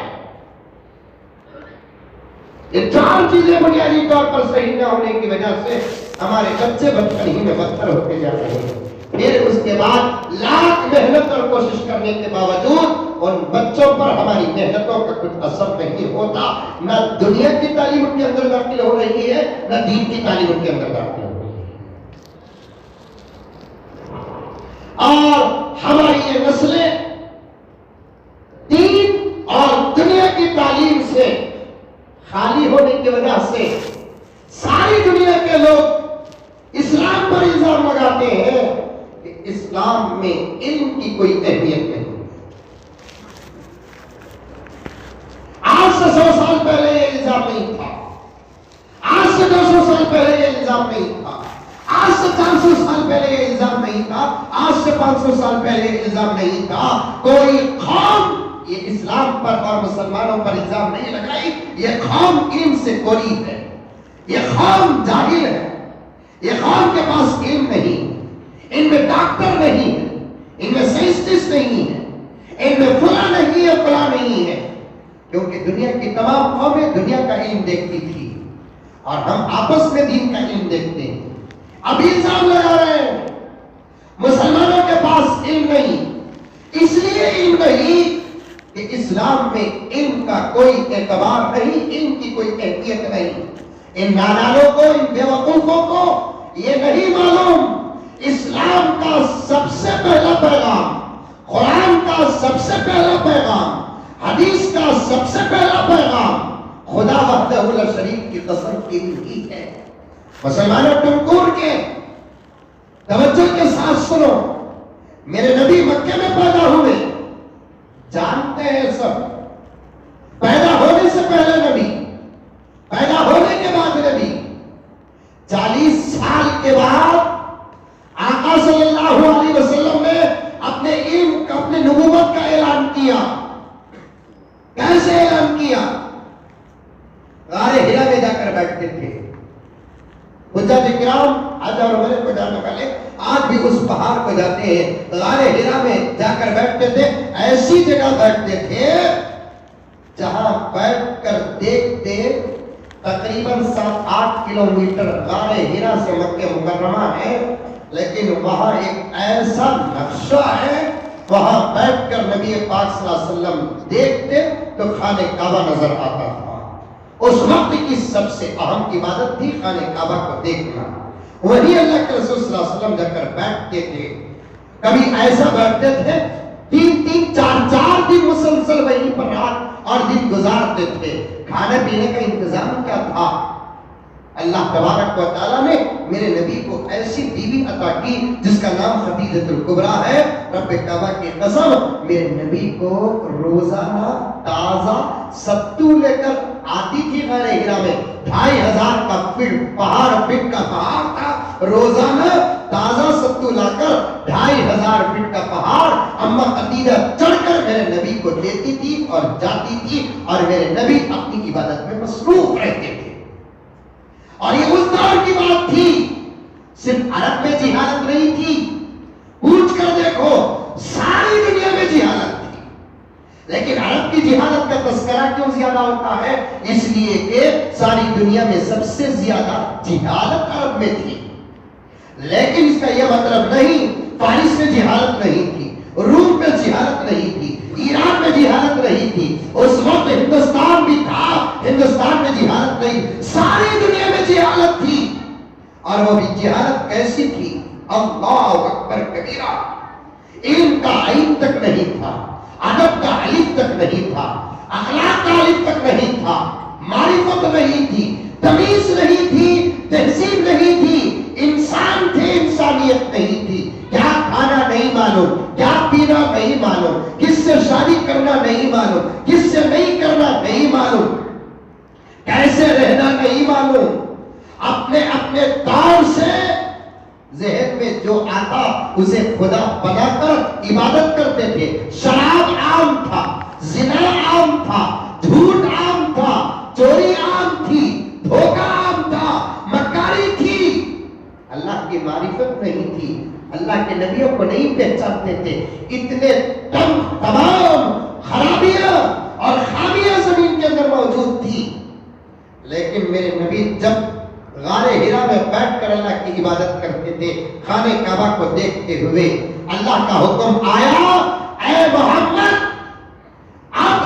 ये चार चीजें बुनियादी तौर पर सही न होने की वजह से हमारे बच्चे बचपन ही में बदतर होते जा रहे हैं। फिर उसके बाद लाख मेहनत और कोशिश करने के बावजूद उन बच्चों पर हमारी मेहनतों का कुछ असर नहीं होता। न दुनिया की तालीम उनके अंदर दाखिल हो रही है, न दीन की तालीम उनके अंदर दाखिल हो रही है। और हमारी ये नस्लें दीन और दुनिया की तालीम से खाली होने की वजह से सारी दुनिया के लोग इस्लाम पर इल्जाम लगाते हैं कि इस्लाम में इल्म की कोई अहमियत नहीं। आज से 100 साल पहले ये इल्जाम नहीं था, आज से 200 साल पहले ये इल्जाम नहीं था, आज से 400 साल पहले ये इल्जाम नहीं था, आज से 500 साल पहले ये इल्जाम नहीं था। कोई कौम ये इस्लाम पर और मुसलमानों पर इल्जाम नहीं लगाई। ये कौम इल्म से कोरी है, ये कौम जाहिल है, ये कौम के पास इल्म नहीं, इनमें डॉक्टर नहीं है, इनमें साइंटिस्ट नहीं है, इनमें फला नहीं है, फला नहीं है। क्योंकि दुनिया की तमाम कौमें दुनिया का इल्म देखती थी और हम आपस में दीन का इल्म देखते हैं। अब इल्जाम लगा रहे हैं मुसलमानों के पास इल्म नहीं, इसलिए इल्म नहीं कि इस्लाम में इल्म का कोई एतबार नहीं, इल्म की कोई अहमियत नहीं। इन नादानों को, इन बेवकूफों को ये नहीं मालूम इस्लाम का सबसे पहला पैगाम, कुरान का सबसे पहला पैगाम, हदीस का सबसे पहला पैगाम खुदा वहदहु ला शरीक की कसम की ही है। मुसलमानों टुमकुर के तवज्जो के साथ सुनो, मेरे नबी मक्के में पैदा हुए, जानते हैं सब। पैदा होने से पहले नबी, पैदा होने के बाद नबी, 40 साल के बाद आका सल्लल्लाहु अलैहि वसल्लम ने अपने इल्म का, अपने नबूवत का ऐलान किया। कैसे ऐलान किया? गारे हिरा में जाकर बैठते थे। हुज्जत इकराम हज और उम्रे को जाने वाले आज भी उस पहाड़ को जाते हैं, गारे हिरा में जाकर बैठते थे। ऐसी जगह बैठते थे जहां बैठकर देखते तकरीबन 7-8 किलोमीटर गारे हिरा से मक्के मुकर्रमा है, लेकिन वहां एक ऐसा नक्शा है, वहां बैठकर नबी पाक सल्लल्लाहु अलैहि वसल्लम देखते तो खाने काबा नजर आता था। उस वक्त की सबसे अहम इबादत थी खाने काबा को देखना। वही अल्लाह के रसूल सल्लल्लाहु अलैहि वसल्लम जाकर बैठते थे। कभी ऐसा बैठते थे 3-3, 4-4 दिन मुसलसल वहीं पर रात और दिन गुजारते थे। खाने पीने का इंतजाम क्या था? अल्लाह तबारक व तआला ने मेरे नबी को ऐसी बीवी अता की जिसका नाम खदीजतुल कुबरा है। रब काबा की कसम, मेरे नबी को रोजाना ताजा सत्तू लेकर आती थी गारे हिरा में। 2500 का फीट का पहाड़ था, रोजाना ताजा सत्तू लाकर 2500 फीट का पहाड़ अम्मा खदीजा चढ़कर मेरे नबी को देती थी और जाती थी, और मेरे नबी अपनी इबादत में मसरूफ रहते थे। और ये उस दौर की बात थी, सिर्फ अरब में जिहालत नहीं थी, पूछ कर देखो सारी दुनिया में जिहालत थी। लेकिन अरब की जिहालत का तस्करा क्यों ज्यादा होता है? इसलिए कि सारी दुनिया में सबसे ज्यादा जिहालत अरब में थी। लेकिन इसका यह मतलब नहीं फारिस में जिहालत नहीं थी, रूम में जिहालत नहीं थी, ईरान में जिहालत नहीं थी, उस वक्त हिंदुस्तान भी था, हिंदुस्तान में जिहालत नहीं, सारी दुनिया में जिहालत थी। और वो भी जिहालत कैसी थी? अल्लाहु अकबर कबीरा। इल्म का आइन तक नहीं था, अदब का अलिफ तक नहीं था, अखलाक का अलिफ तक नहीं था, मारिफत नहीं थी, तमीज नहीं थी, तहजीब नहीं थी, इंसान थे, इंसानियत नहीं थी। क्या खाना नहीं मालूम, क्या पीना नहीं मालूम, किससे शादी करना नहीं मालूम, किससे नहीं करना नहीं मालूम, कैसे रहना नहीं मालूम। अपने अपने दौर से ज़हन में जो आता उसे खुदा बनाकर इबादत करते थे। शराब आम था, जिना आम था, झूठ आम था, चोरी आम थी, धोखा आम था, मक्कारी थी। अल्लाह की मारिफत नहीं थी, अल्लाह के नबियों को नहीं पहचानते थे। इतने तमाम खराबियां और खामियां जमीन के अंदर मौजूद थी। लेकिन मेरे नबी जब गारे हिरा में बैठकर अल्लाह की इबादत करते थे, खाने काबा को देखते हुए, अल्लाह का हुक्म आया, ऐ मोहम्मद आप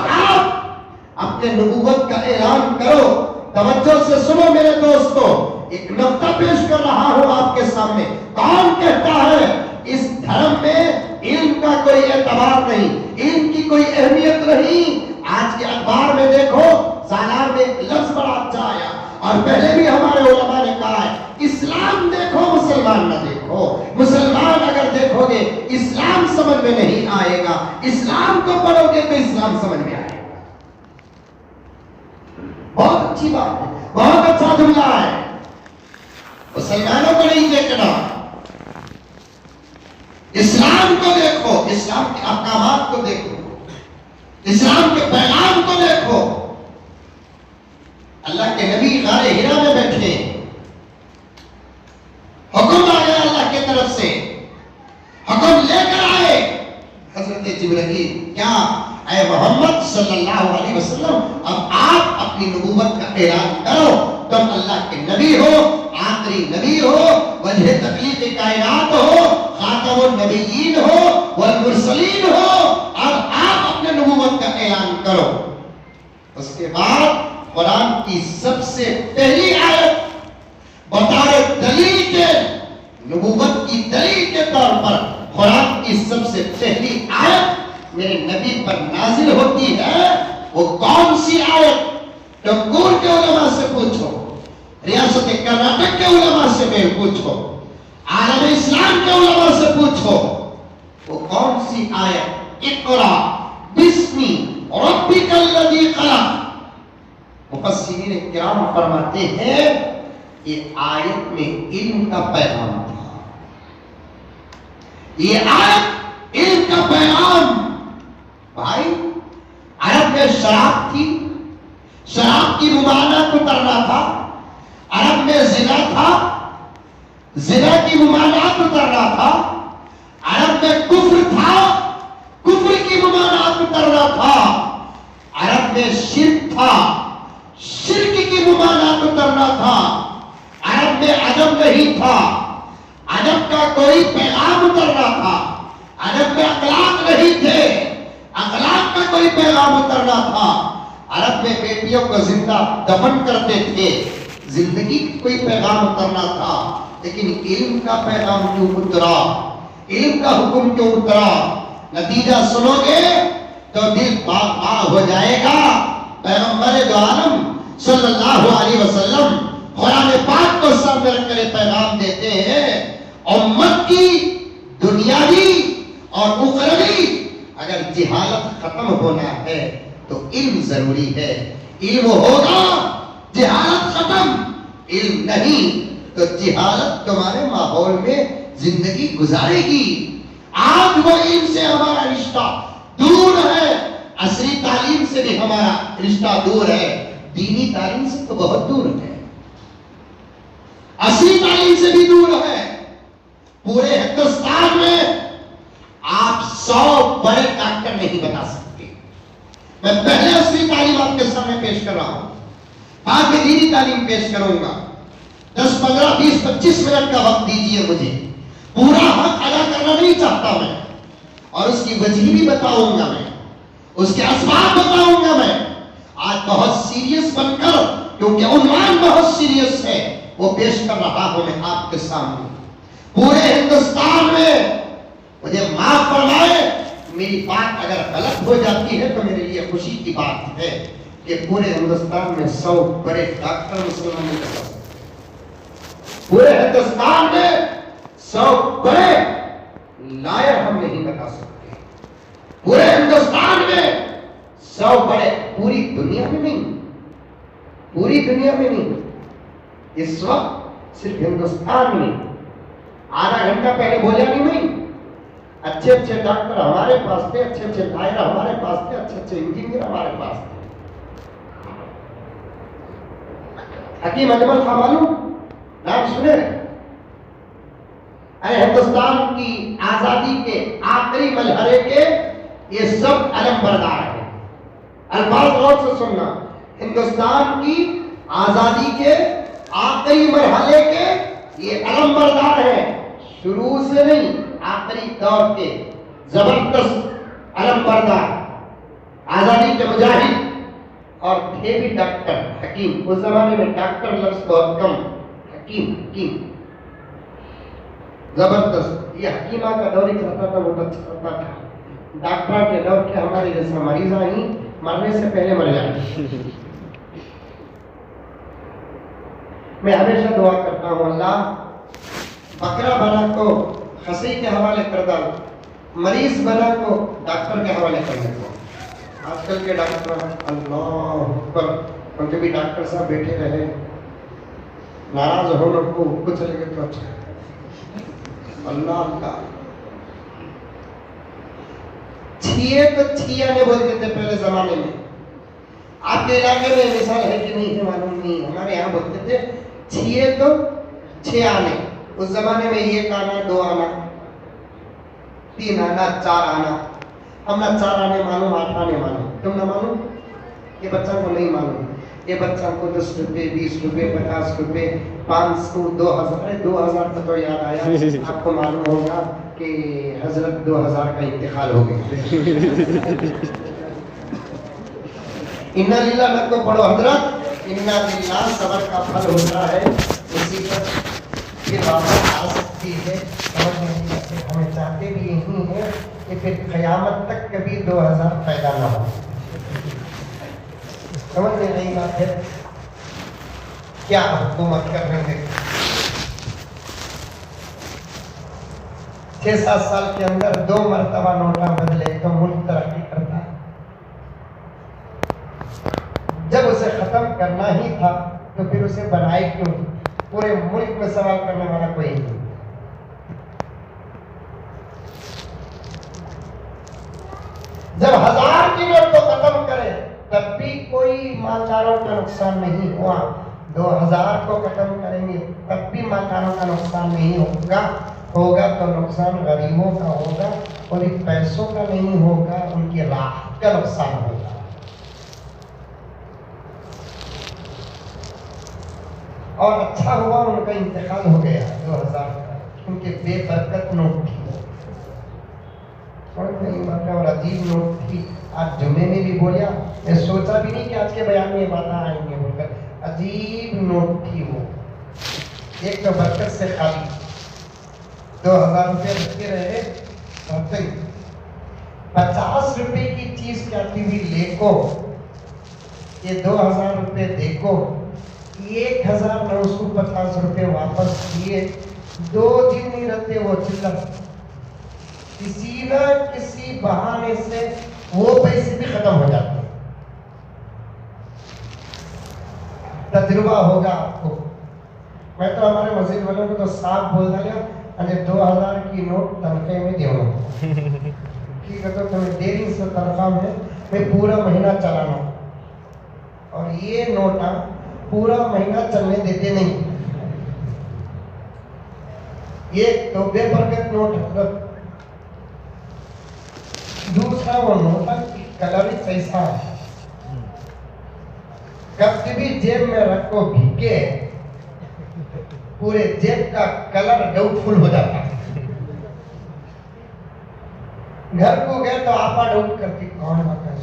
अपने नबूवत का ऐलान करो। तवज्जो से सुनो मेरे दोस्तों, एक नुक्ता पेश कर रहा हूं आपके सामने। कौन कहता है इस धर्म में इल्म का कोई एतबार नहीं, इल्म की कोई अहमियत नहीं? आज के अखबार में देखो, सालार में एक लफ्ज बड़ा अच्छा आया, और पहले भी हमारे उलमा ने कहा है, इस्लाम देखो मुसलमान न देखो। मुसलमान अगर देखोगे इस्लाम समझ में नहीं आएगा, इस्लाम को पढ़ोगे तो इस्लाम समझ में आएगा। बहुत अच्छी बात है, बहुत अच्छा जुमला है। मुसलमानों को नहीं देखना, इस्लाम को देखो, इस्लाम के अहकामात को देखो, इस्लाम के पैगाम को देखो। अल्लाह के नबी गारे हिरा में बैठे, हुक्म आ गया अल्लाह की तरफ से, हुक्म लेकर आए हजरत जिब्रील, क्या ऐ मोहम्मद सल्लल्लाहु अलैहि वसल्लम, अब आप अपनी नबूवत का ऐलान करो। तुम अल्लाह के नबी हो, आखिरी नबी हो, वजह तकलीफ कायनात हो, खातमुन नबिय्यीन हो, वल मुरसलीन हो, अब आप अपने नबूवत का ऐलान करो। उसके बाद कुरान की सबसे पहली आयत बताए दलील के, नबूवत की दलील के तौर पर कुरान की सबसे पहली आयत मेरे नबी पर नाजिल होती है। वो कौन सी आयत? टंगूर के उलमा से पूछो, रियासत कर्नाटक के उलमा से मेरे पूछो, आलम इस्लाम के उलमा से पूछो, वो कौन सी आयत? इक़रा बिस्मी रब्बिकल्लज़ी खलक़। मुफस्सिरीन किराम फरमाते हैं ये आयत में इल्म का पैगाम था, ये आयत इल्म का पैगाम। भाई अरब में शराब थी, शराब की मुमानत उतरना था, अरब में जिना था, जिना की मुमानत उतरना था, अरब में कुफ्र था, कुफ्र की मुमानत उतरना था, अरब में शिर्क था, शिर्क की मुमानत उतरना था, अरब में अदब नहीं था, अदब का कोई पैगाम उतरना था, अरब में अखलाक नहीं थे, अखलाक का कोई पैगाम उतरना था, अरब में बेटियों को जिंदा दफन करते थे, जिंदगी की कोई पैगाम उतरना था। लेकिन इल्म का पैगाम क्यों उतरा? इल्म का हुक्म क्यों उतरा? नतीजा सुनोगे तो दिल बाग बाग हो जाएगा। पैगंबर दो आलम सल्लल्लाहु अलैहि वसल्लम कुरान पाक को सामने रखकर पैगाम देते हैं, उम्मत की दुनियावी और उखरवी अगर जिहालत खत्म होना है तो इल्म जरूरी है। इल्म होगा जिहालत खत्म, इल्म नहीं तो जिहालत तुम्हारे माहौल में जिंदगी गुजारेगी। आज वो इल्म से हमारा रिश्ता दूर है, असली तालीम से भी हमारा रिश्ता दूर है, दीनी तालीम से तो बहुत दूर है, असली तालीम से भी दूर है। पूरे हिंदुस्तान में आप 100 बड़े डॉक्टर नहीं बता सकते। मैं पहले असली तालीम आपके सामने पेश कर रहा हूं, बाद में दीनी तालीम पेश करूंगा। 10, 15, 20, 25 मिनट का वक्त दीजिए मुझे, पूरा हक अदा करना नहीं चाहता मैं, और उसकी वजह भी बताऊंगा मैं, उसके असबाब बताऊंगा मैं। आज बहुत सीरियस बनकर, क्योंकि उन्वान बहुत सीरियस है, वो पेश कर रहा हूं मैं आपके सामने। पूरे हिंदुस्तान में मुझे माफ फरमाए, मेरी बात अगर गलत हो जाती है तो मेरे लिए खुशी की बात है कि पूरे हिंदुस्तान में 100 बड़े डॉक्टर मुसलमान नहीं बता सकते। पूरे हिंदुस्तान में 100 बड़े लायर हम नहीं बता सकते। पूरे हिंदुस्तान में 100 बड़े, पूरी दुनिया में नहीं, पूरी दुनिया में नहीं, इस वक्त सिर्फ हिंदुस्तान में। आधा घंटा पहले बोला नहीं मैं, अच्छे अच्छे डॉक्टर हमारे पास थे, अच्छे अच्छे लायर हमारे पास थे, अच्छे अच्छे इंजीनियर हमारे पास थे। हकीम अजमल था, मालूम नाम सुने? अरे हिंदुस्तान की आजादी के आखिरी मलहरे के ये सब अलम बरदार है। अल्फाज गौर से सुनना, हिंदुस्तान की आजादी के आखिरी मरहले के ये अलम बरदार है, शुरू से नहीं आखिरी दौर के जबरदस्त अलम बरदार, आजादी के मुजाहिद, और थे भी डॉक्टर हकीम। उस जमाने में डॉक्टर लफ्ज बहुत कम, हकीम हकीम जबरदस्त। ये हकीमा का दौर ही चलता था, बहुत अच्छा चलता था। डॉक्टर के दौर के हमारे जैसा मरीजा ही मरने से पहले मर जाए। मैं हमेशा दुआ करता हूँ, अल्लाह बकरा बना को खसी के हवाले कर दो, मरीज बना को डॉक्टर के हवाले करने को। आजकल के डॉक्टर अल्लाह पर, उनके भी डॉक्टर साहब बैठे रहे, नाराज हो लोग को कुछ लगे तो अच्छा, अल्लाह का छिए तो छिया ने बोलते थे पहले जमाने में। आपके इलाके में मिसाल है कि नहीं है मालूम नहीं, हमारे यहाँ बोलते थे छिए तो 6 आने। उस जमाने में 1 आना, 2 आना, 3 आना, 4 आना। हम ना 4 आने मालूम, 8 आने मालूम, तुम ना मालूम, ये बच्चा को नहीं मालूम। ये बच्चा को 10 रुपए, 20 रुपए, 50 रुपए, 500, 2000, 2000 का तो याद आया, आपको मालूम होगा कि हजरत 2000 का इंतकाल हो गया। इन्ना लिल्लाह लग को पढ़ो हजरत, इन्ना लिल्लाह सबर का फल होता है, उसी पर फिर वापस आ सकती है। हमें चाहते भी यही है कि फिर क़यामत तक कभी 2000 पैदा ना हो। समझ में नहीं बात है? क्या हुकूमत कर रहे हैं? 6-7 साल के अंदर 2 मरतबा नोटा बदले तो मुल्क तरक्की करता है। जब उसे खत्म करना ही था तो फिर उसे बनाए क्यों? पूरे मुल्क में सवाल करने वाला कोई नहीं। जब 1000 की नोट को खत्म करे तब भी कोई मालदारों का नुकसान नहीं हुआ। 2000 को खत्म करेंगे तब भी मालदारों का नुकसान नहीं होगा। होगा तो नुकसान गरीबों का होगा, और इन पैसों का नहीं होगा, उनकी राहत का नुकसान होगा। और अच्छा हुआ उनका इंतकाल हो गया 2000 का, उनके बेबरकत नोट थी और अजीब नोट थी। आज जुमे में भी बोलिया, मैं सोचा भी नहीं कि आज के बयान में ये बातें आएंगे बोलकर। अजीब नोट थी वो, एक तो बरकत से खाली 2000 रुपये रखे रहे, 50 रुपए की चीज कहती हुई लेको, ये 2000 रुपये देखो, 1000 ने उसको 50 रुपये वापस किए। 2 दिन नहीं रहते वो चिल्लर, किसी न किसी बहाने से वो पैसे भी खत्म हो जाते हैं। तजुर्बा होगा आपको। मैं तो हमारे मस्जिद वालों को तो साफ बोल दिया, अरे 2000 की नोट तनख्वाह में देना ठीक है, तो तुम्हें देरी से तनख्वाह में मैं पूरा महीना चलाना, और ये नोटा पूरा महीना चलने देते नहीं। ये तो बेबरकत नोट है। दूसरा वो नोटा की कलर कैसा है, कभी भी जेब में रखो भीगे पूरे जेब का कलर डाउटफुल हो जाता। घर को गए तो आपा डाउट करती कौन आता है,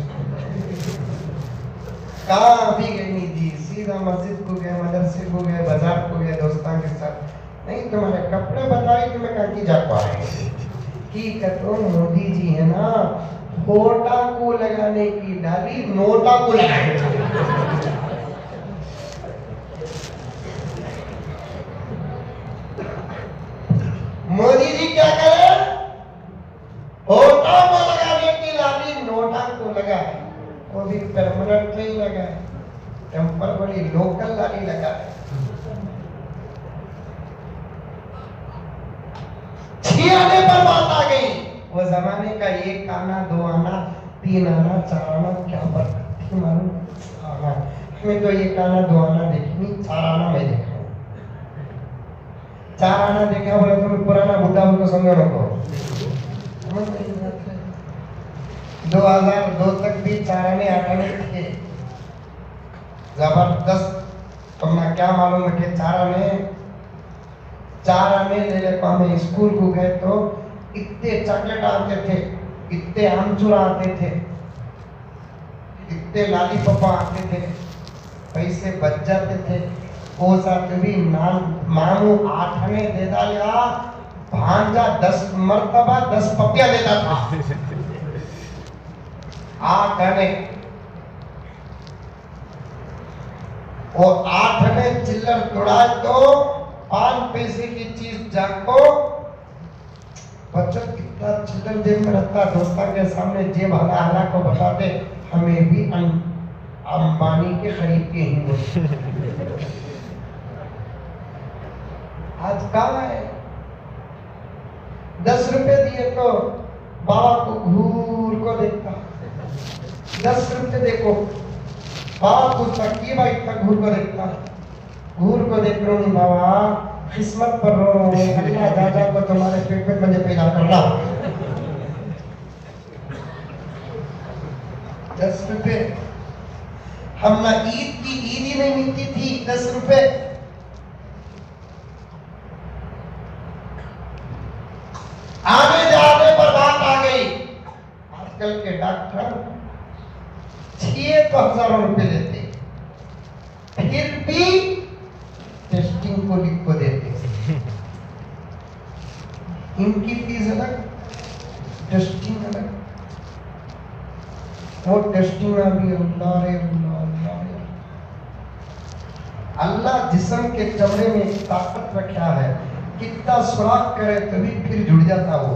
कहाँ अभी गई नहीं जी, सीधा मस्जिद को गए, मदरसे को गए, बाजार को गए दोस्तों के साथ। नहीं तुम्हारे कपड़े बताए कि मैं कहाँ की जा पाए की कहते मोदी जी है ना, होटा को लगाने की डाली नोटा को लगाने। मोदी जी क्या करे, होटा को लगाने की डाली नोटा को लगाए, वो भी परमानेंट नहीं लगाए, टेम्पररी लोकल लाली लगाए। छियाने पर बात आ गई, वो जमाने का एक आना, दो आना, तीन आना, चार आना क्या बात थी मालूम? हमें तो एक आना, दो आना देखी नहीं, चार आना मैं देखा। चार आना देखा बोले तो पुराना बुढ़ा उनको समझो नको। 2002 तक भी 4 आने 8 आने थे, जबरदस्त। तुमने क्या मालूम है कि 4 आने ले ले हमें स्कूल को गए तो इतने चॉकलेट आते थे, इतने आमचूर आते थे, इतने लालीपॉप आते थे, पैसे बच जाते थे। वो साथ भी मामू 8 आने दे डाला, भांजा 10 मर्तबा 10 पपिया देता था। 8 आने, वो 8 आने चिल्लर तोड़ा तो 5 पैसे की चीज जाको बच्चा कितना चिल्लर जेब में रखता, दोस्तों के सामने जेब हला हला को बताते हमें भी अंबानी के खरीद के ही। आज कहाँ है? 10 रुपए दिए तो बाबा को घूर को देखता, 10 रुपए देखो बाबा पूछता की भाई तक घूर को देखता, घूर को देख रहा हूँ बाबा, किस्मत पर रो रहा हूँ, अल्लाह दादा को तुम्हारे पेट में मुझे पैदा करना। 10 रुपए, हम ना ईद की ईद ही नहीं मिलती थी, 10 रुपए। आगे जाने पर बात आ गई, आजकल के डॉक्टर 6,000 रुपए लेते, फिर भी टेस्टिंग को लिख को देते। इनकी फीस अलग, टेस्टिंग अलग। वो टेस्टिंग में भी अल्लाह रे अल्लाह जिस्म के चमड़े में एक ताकत रखा है, कितना सुराख करे तभी फिर जुड़ जाता वो।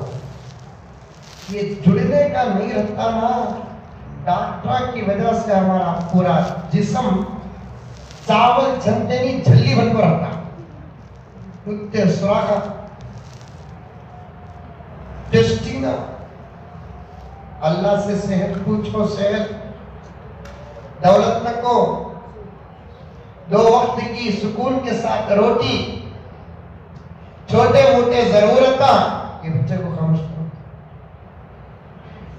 ये जुड़ने का नहीं रहता ना, डॉक्टर की वजह से हमारा पूरा जिस्म चावल झलते नहीं झल्ली बन को रहता, उतने सुराखा टेस्टिंग। अल्लाह से सेहत पूछो, सेहत दौलत न को, 2 वक्त की सुकून के साथ रोटी, छोटे मोटे जरूरत, ये बच्चे को खामोश करो,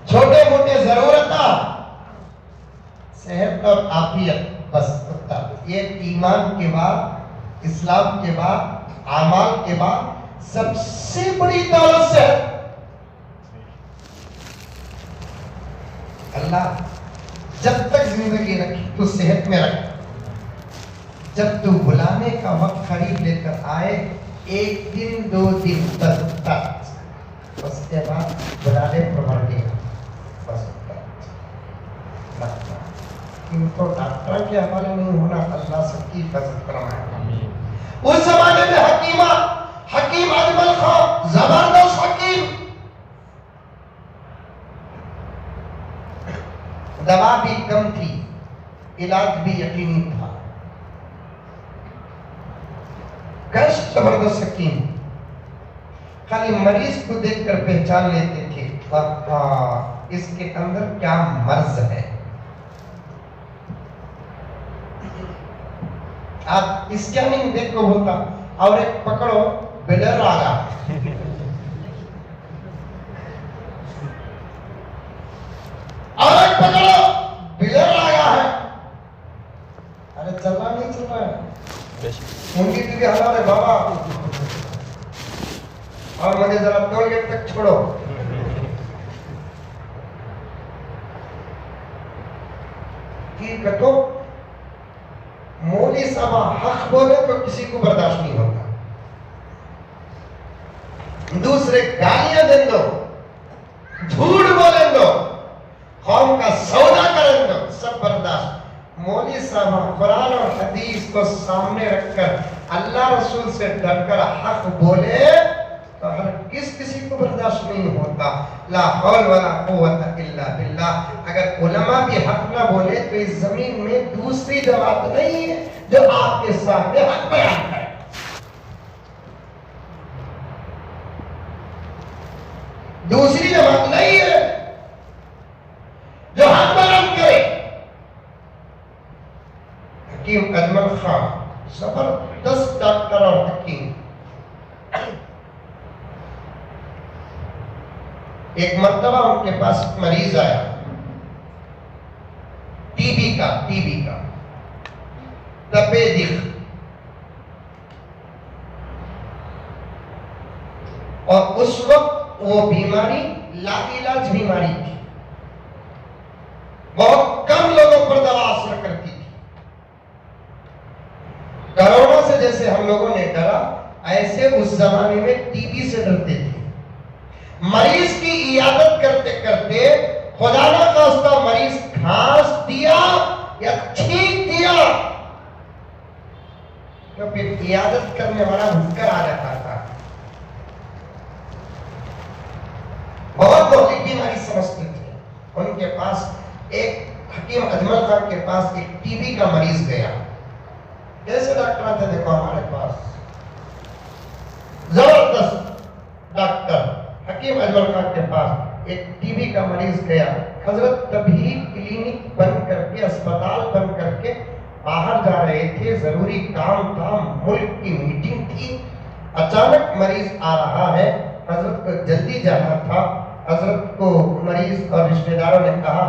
छोटे मोटे जरूरत, सेहत और आफियत, बस ये ईमान के बाद, इस्लाम के बाद, आमाल के बाद सबसे बड़ी दौलत से अल्लाह जब तक जिंदगी रखी तो सेहत में रख, जब तू बुलाने का वक्त करीब लेकर आए, 1 दिन 2 दिन बस, उसके बाद बुलाने पर मर गया बस। इनको डॉक्टर के हवाले नहीं होना, अल्लाह सबकी हिफाजत करवाए। उस जमाने में हकीम अजमल खां जबरदस्त हकीम, दवा भी कम थी, इलाज भी यकीनी था, कैसे जबरदस्त हकीम, खाली मरीज को देखकर पहचान लेते थे इसके अंदर क्या मर्ज है। आप स्कैनिंग देख को होता और एक पकड़ो बिलर आ गया, और एक पकड़ो बिलर आ गया है, अरे चलना नहीं चल रहा है, उनकी भी हालात है बाबा, और मुझे जरा टोल गेट तक छोड़ो। ठीक है, तो मौलवी साहब हक बोले तो किसी को बर्दाश्त नहीं होता, दूसरे गालियां दे दो, झूठ बोले दो, कौम का सौदा करें दो, सब बर्दाश्त। मौलवी साहब कुरान और हदीस को सामने रखकर अल्लाह रसूल से डरकर हक बोले तो हर किसी को बर्दाश्त नहीं होता। ला हौल वला कुव्वता इल्ला बिल्लाह। अगर उलमा भी हक ना बोले तो इस जमीन में दूसरी जमात नहीं है जो आपके सामने हक बयान करे। दूसरी जमात नहीं है जो हक बयान करे। हकीम अजमल खान जबरदस्त डॉक्टर और हकीम, एक मर्तबा उनके पास मरीज आया टीबी का तपेदिक, और उस वक्त वो बीमारी लाइलाज बीमारी थी, बहुत कम लोगों पर दवा असर करती थी। कोरोना से जैसे हम लोगों ने डरा, ऐसे उस जमाने में टीबी से डरते थे। मरीज की इयादत करते करते खुदा ना खास्ता मरीज घास दिया या छींक दिया तो फिर इयादत करने वाला भूखकर आ जाता था। बहुत गंभीर बीमारी समझते थे। उनके पास एक हकीम अजमल खान के पास एक टीबी का मरीज गया। कैसे डॉक्टर थे देखो हमारे पास, जबरदस्त डॉक्टर। हकीम अजमल खान के पास एक टीबी का मरीज गया। हजरत तभी क्लिनिक बंद करके, अस्पताल बंद करके बाहर जा रहे थे, जरूरी काम था, मुल्क की मीटिंग थी। अचानक मरीज आ रहा है, हजरत को जल्दी जाना था। हजरत को मरीज और रिश्तेदारों ने कहा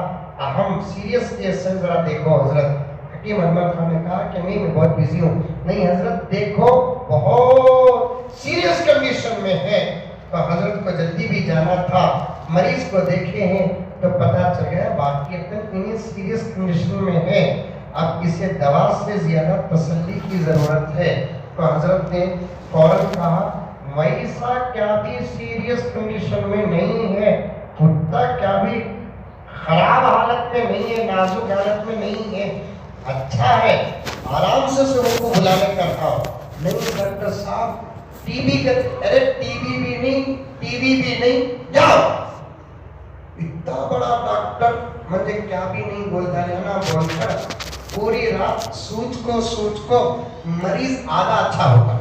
हम सीरियस केस है, जरा देखो हजरत। हकीम अजमल खान ने कहा कि नहीं मैं बहुत बिजी हूँ। नहीं हजरत देखो बहुत सीरियस कंडीशन में है। तो हजरत को जल्दी भी जाना था, मरीज को देखे हैं तो पता चल गया बाकी इतनी सीरियस कंडीशन में है, अब इसे दवा से ज्यादा तसल्ली की जरूरत है। तो हजरत ने फौरन कहा वैसा क्या भी सीरियस कंडीशन में नहीं है, कुत्ता क्या भी खराब हालत में नहीं है, नाजुक हालत में नहीं है, अच्छा है, आराम से सुबह को बुलाने का था। नहीं डॉक्टर साहब टीबी का, अरे टीबी भी नहीं जाओ। इतना बड़ा डॉक्टर मुझे क्या भी नहीं बोलता, ना बोलकर पूरी रात सोच को मरीज आधा अच्छा होगा।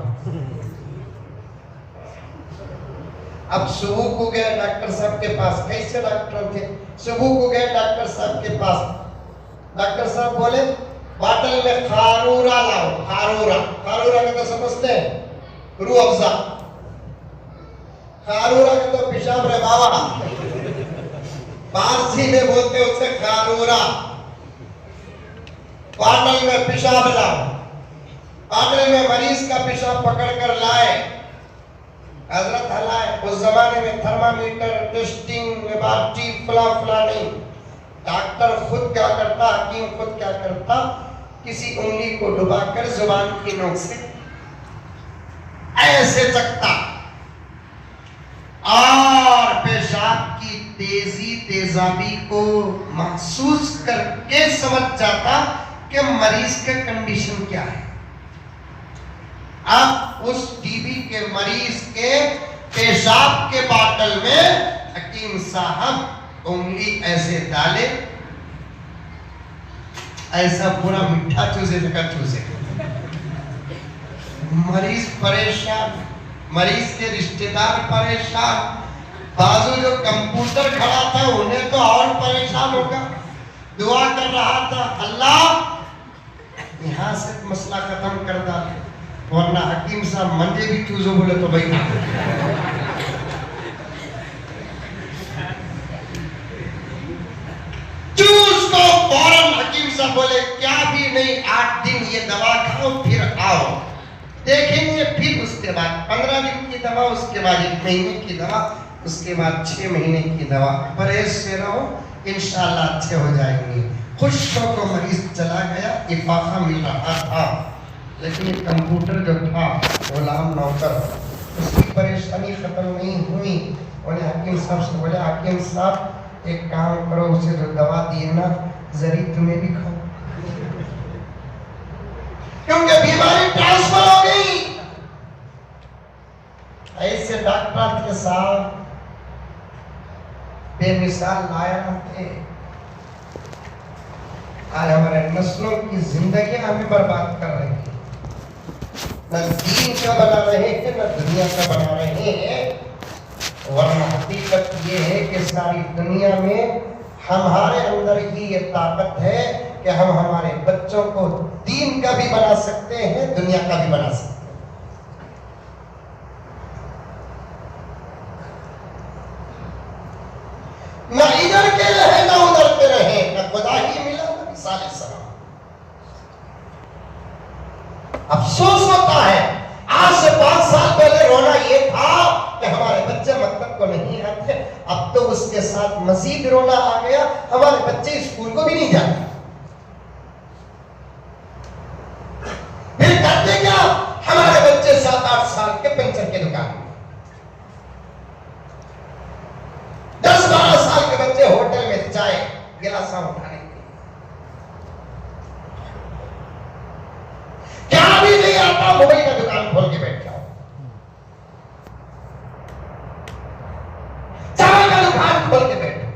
अब सुबह को गए डॉक्टर साहब के पास, कैसे डॉक्टर थे, सुबह को गए डॉक्टर साहब के पास। डॉक्टर साहब बोले बोतल में खारूरा लाओ। खारूरा का तो समझते हैं, रूह अफ़ज़ा। खारूरा का तो पेशाब रे बाबा, पारसी में बोलते उसे खारूरा। बोतल में पेशाब लाओ। बोतल में मरीज का पेशाब पकड़ कर लाए, हजरत हलाए। उस जमाने में थर्मामीटर, टेस्टिंग, लेबोरेटरी, फला नहीं। डॉक्टर खुद क्या करता, हकीम खुद क्या करता, किसी उंगली को डुबाकर जुबान की नोक से ऐसे चखता और पेशाब की तेजाबी को महसूस करके समझ जाता कि मरीज का कंडीशन क्या है। अब उस टीबी के मरीज के पेशाब के बोतल में हकीम साहब उंगली ऐसे डाले, ऐसा पूरा मीठा चूसे लगा चूसे। मरीज परेशान, मरीज के रिश्तेदार परेशान, बाजू जो कंप्यूटर खड़ा था उन्हें तो और परेशान होगा। दुआ कर रहा था अल्लाह यहाँ से मसला खत्म कर दा, वरना हकीम साहब मंजे भी चूजो बोले तो भाई चूज को फौरन हकीम साहब बोले क्या भी नहीं, 8 दिन ये दवा खाओ फिर खाओ, देखेंगे फिर उसके बाद 15 दिन की दवा, उसके बाद 1 महीने की दवा, उसके बाद 6 महीने की दवा। परहेज से रहो, इंशाल्लाह अच्छे हो जाएंगे। खुश को मरीज चला गया, इफाका मिल रहा था, लेकिन ये कंप्यूटर जो था गुलाम नौकर, उसकी परेशानी खत्म नहीं हुई। उन्हें हकीम साहब से बोले, हकीम साहब एक काम करो, उसे जो दवा दी है ना जरी तुम्हें भी खाओ, क्योंकि बीमारी ट्रांसफर हो गई। ऐसे डॉक्टर के साथ बेमिसाल लाया थे। आज हमारे नस्लों की जिंदगी हमें बर्बाद कर रही है, न दीन का बना रहे हैं न दुनिया का बना रहे हैं। वरना हकीकत ये है कि सारी दुनिया में हमारे अंदर ही ये ताकत है कि हम हमारे बच्चों को दीन का भी बना सकते हैं, दुनिया का भी बना सकते हैं। न इधर के रहे न उधर के रहे, न खुदा ही मिला न मिसाल सलाम। अफसोस होता है, आज से 5 साल पहले रोना ये था कि हमारे बच्चे मकतब को नहीं आते, अब तो उसके साथ मजीद रोना आ गया, हमारे बच्चे स्कूल को भी नहीं जाते। फिर करते क्या, हमारे बच्चे 7-8 साल के पेंशन की दुकान में, 10-12 साल के बच्चे होटल में चाय गिलासा उठाने के लिए। क्या भी नहीं आता, मोबाइल का दुकान खोल के बैठ जाओ, चाय का दुकान खोल के बैठो।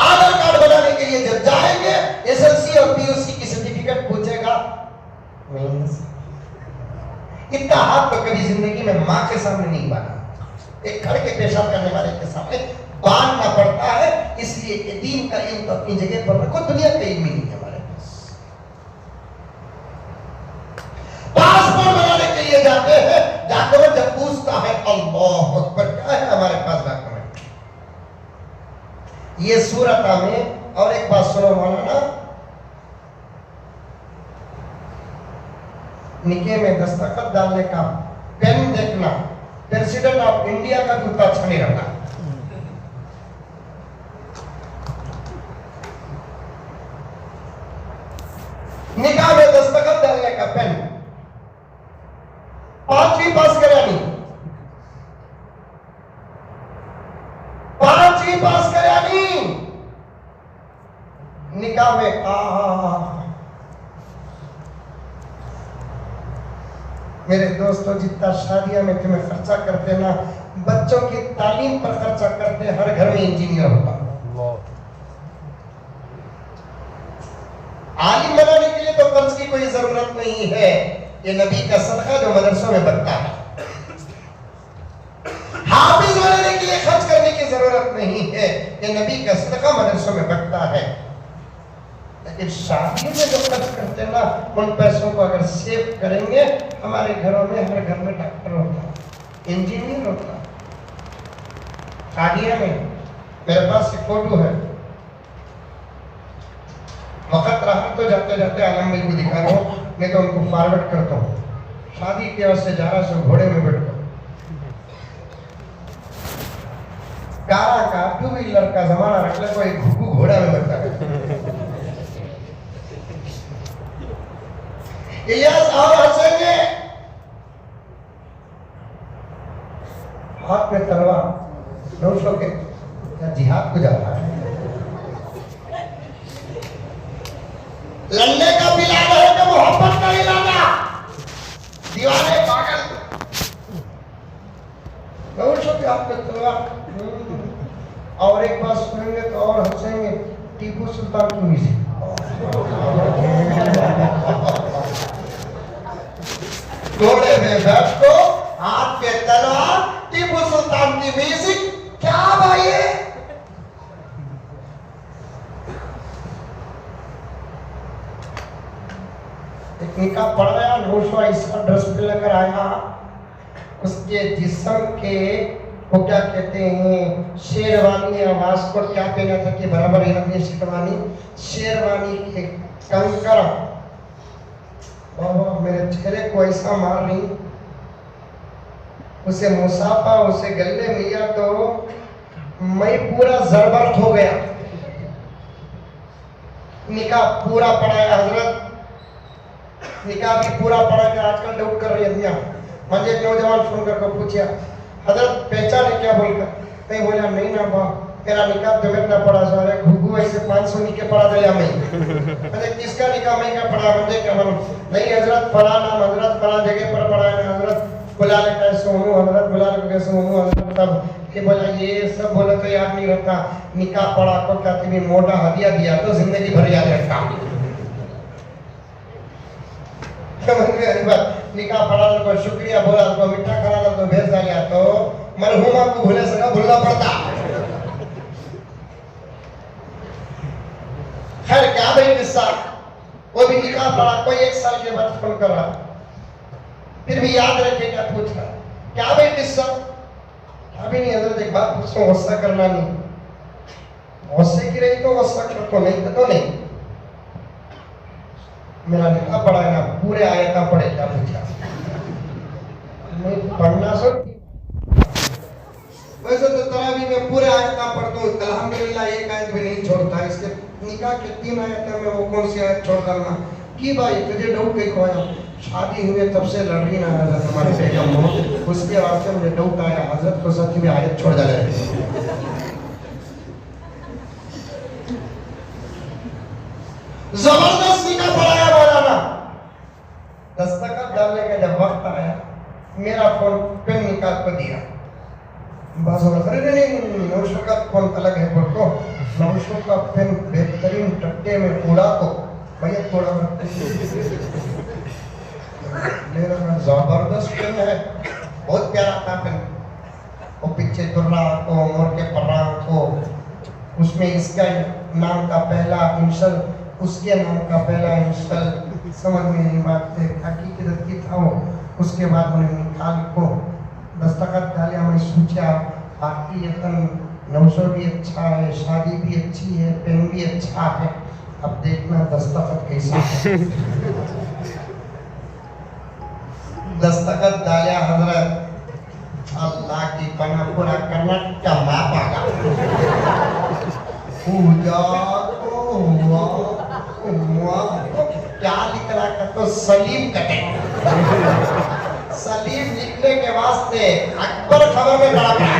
आधार कार्ड बनाने के लिए जब जाएंगे, एसएलसी और पीयूसी की सर्टिफिकेट पूछेगा, इतना हाथ तो कभी जिंदगी में मां के सामने नहीं बना, एक खड़े के पेशाब करने वाले के सामने बांधना पड़ता है। इसलिए दीन का इल्म तो अपनी जगह पर रखो, दुनिया का इल्म नहीं है हमारे पास। पासपोर्ट बनाने के लिए जाते हैं, डॉक्यूमेंट जब पूछता है, अल्लाह अकबर, क्या है हमारे पास डॉक्यूमेंट? ये सूरत में। और एक बात सुनो मौलाना, निके में दस्तखत डालने का पेन देखना, प्रेसिडेंट ऑफ इंडिया का भी उतना अच्छा नहीं रहता। निकाह में दस्तखत डालने का पेन 5वीं पास करा नहीं, 5वीं पास करा नहीं, निकाह में मेरे दोस्तों, जितना शादियां में तुम्हें खर्चा करते ना, बच्चों की तालीम पर खर्चा करते, हर घर में इंजीनियर होता। आलिम बनाने के लिए तो कर्ज की कोई जरूरत नहीं है, ये नबी का सदका जो मदरसों में बनता है। हाफिज बनाने के लिए खर्च करने की जरूरत नहीं है, ये नबी का सदका मदरसों में बनता है। लेकिन शादी में जो खर्च करते हैं ना, उन पैसों को अगर सेव करेंगे, हमारे घरों में हर घर में डॉक्टर होता, इंजीनियर होता। शादियां में मेरे पास एक फोटो है, वक्त रहा तो जाते जाते आलम भाई को दिखा रहा हूँ, नहीं तो उनको फॉरवर्ड करता हूँ। शादी के वजह से जा रहा से घोड़े में बैठता, कारा का 2 व्हीलर का जमाना रख ले, कोई घुघू घोड़ा में बैठता है। इलियास और हसन ने हाथ में तलवार, नौशों के जिहाद को जा रहा है, लड़ने का भी इलाज है कि मोहब्बत का इलाज, दीवाने पागल, नौशों के हाथ में तलवार। और एक बात सुनेंगे तो और हंसेंगे, टीपू सुल्तान की म्यूजिक। घोड़े में बैठो, हाथ पे तलवार, टीपू सुल्तान की म्यूजिक, क्या भाई है? एक निकाह पड़ गया, नौशो ऐसा ड्रेस पे लेकर आया, उसके जिस्म के वो क्या कहते हैं, शेरवानी या वास्कोट क्या पहना था कि बराबर शेरवानी, शेरवानी के कंकर बाबा मेरे चेहरे को ऐसा मार रही, उसे मुसाफा उसे गले मिला तो मैं पूरा जरबर्द हो गया। निकाह पूरा पढ़ाया हजरत, निकाह भी पूरा पढ़ा के आजकल डाउट कर रही है दुनिया। मुझे एक नौजवान फोन करके पूछा, हजरत पहचाने क्या बोलकर? मैं बोला नहीं ना बा, मेरा निकाह तो मैं ना पढ़ा सारे घुघू ऐसे 500 निके पढ़ा दिया मैं। मैंने किसका निकाह मैं क्या पढ़ा? मुझे क्या मालूम? नहीं हजरत फला नाम हजरत फला जगह पर पढ़ा है हजरत, बुला ले कैसे हूँ हजरत, बुला ले कैसे हूँ हजरत। तब ये बोला ये सब बोला तो याद नहीं रहता, निकाह पढ़ा को क्या तुम्हें मोटा हदिया दिया तो जिंदगी भर याद रहता। निकाह पढ़ा तो शुक्रिया बोला तो मीठा खाना तो भेज दिया तो मरहुमा को भूले सका भूलना पड़ता। खैर क्या भाई किस्सा, वो भी निकाह पढ़ा, कोई 1 साल के बाद फोन कर रहा, फिर भी याद रखे क्या पूछ रहा, क्या भाई किस्सा? क्या भी नहीं हजरत एक बात पूछो, गुस्सा करना नहीं, गुस्से की रही तो गुस्सा कर तो नहीं तो नहीं। मेरा निकाह पढ़ा है ना, पूरे आयता पढ़े क्या पूछा? मैं पढ़ना सब वैसे तो तरावी में पूरे आयता पढ़ता हूँ, अल्हम्दुलिल्लाह एक आयत भी नहीं छोड़ता। इसके निकाह के 3 आयत में वो कौन सी आयत छोड़ डालना की भाई? तुझे डाउट कहीं खोया, शादी हुए तब से लड़ रही ना हजरत हमारे बेगम हो, उसके वास्ते मुझे डाउट आया हजरत को सच में आयत छोड़ डाले। जबरदस्त निकाह पढ़ाया मौलाना। दस्तखत डालने का जब वक्त आया, मेरा फोन पेन निकाल कर दिया। बस अरे नहीं नौशो का फोन अलग है, बोल को नौशो का पेन बेहतरीन टट्टे में पूरा तो भैया थोड़ा मेरा जबरदस्त पेन है, बहुत प्यारा था पेन। वो पीछे तुर्रा को मोर के पर्रा को, उसमें इसका नाम का पहला इंशल, उसके नाम का पहला इंशल, समझ में नहीं बात थे हकीकत की था वो। उसके बाद उन्हें निकाल को दस्तखत डालिया। मैं सोचा बाकी यतन नौशो भी अच्छा है, शादी भी अच्छी है, पेन भी अच्छा है, अब देखना दस्तखत कैसा है। दस्तखत डालिया हजरत, अल्लाह की पना पूरा करना क्या माप आगा क्या लिख रहा है तो सलीम कटे। सलीम लिखने के वास्ते अकबर खबर में खड़ा पड़ा।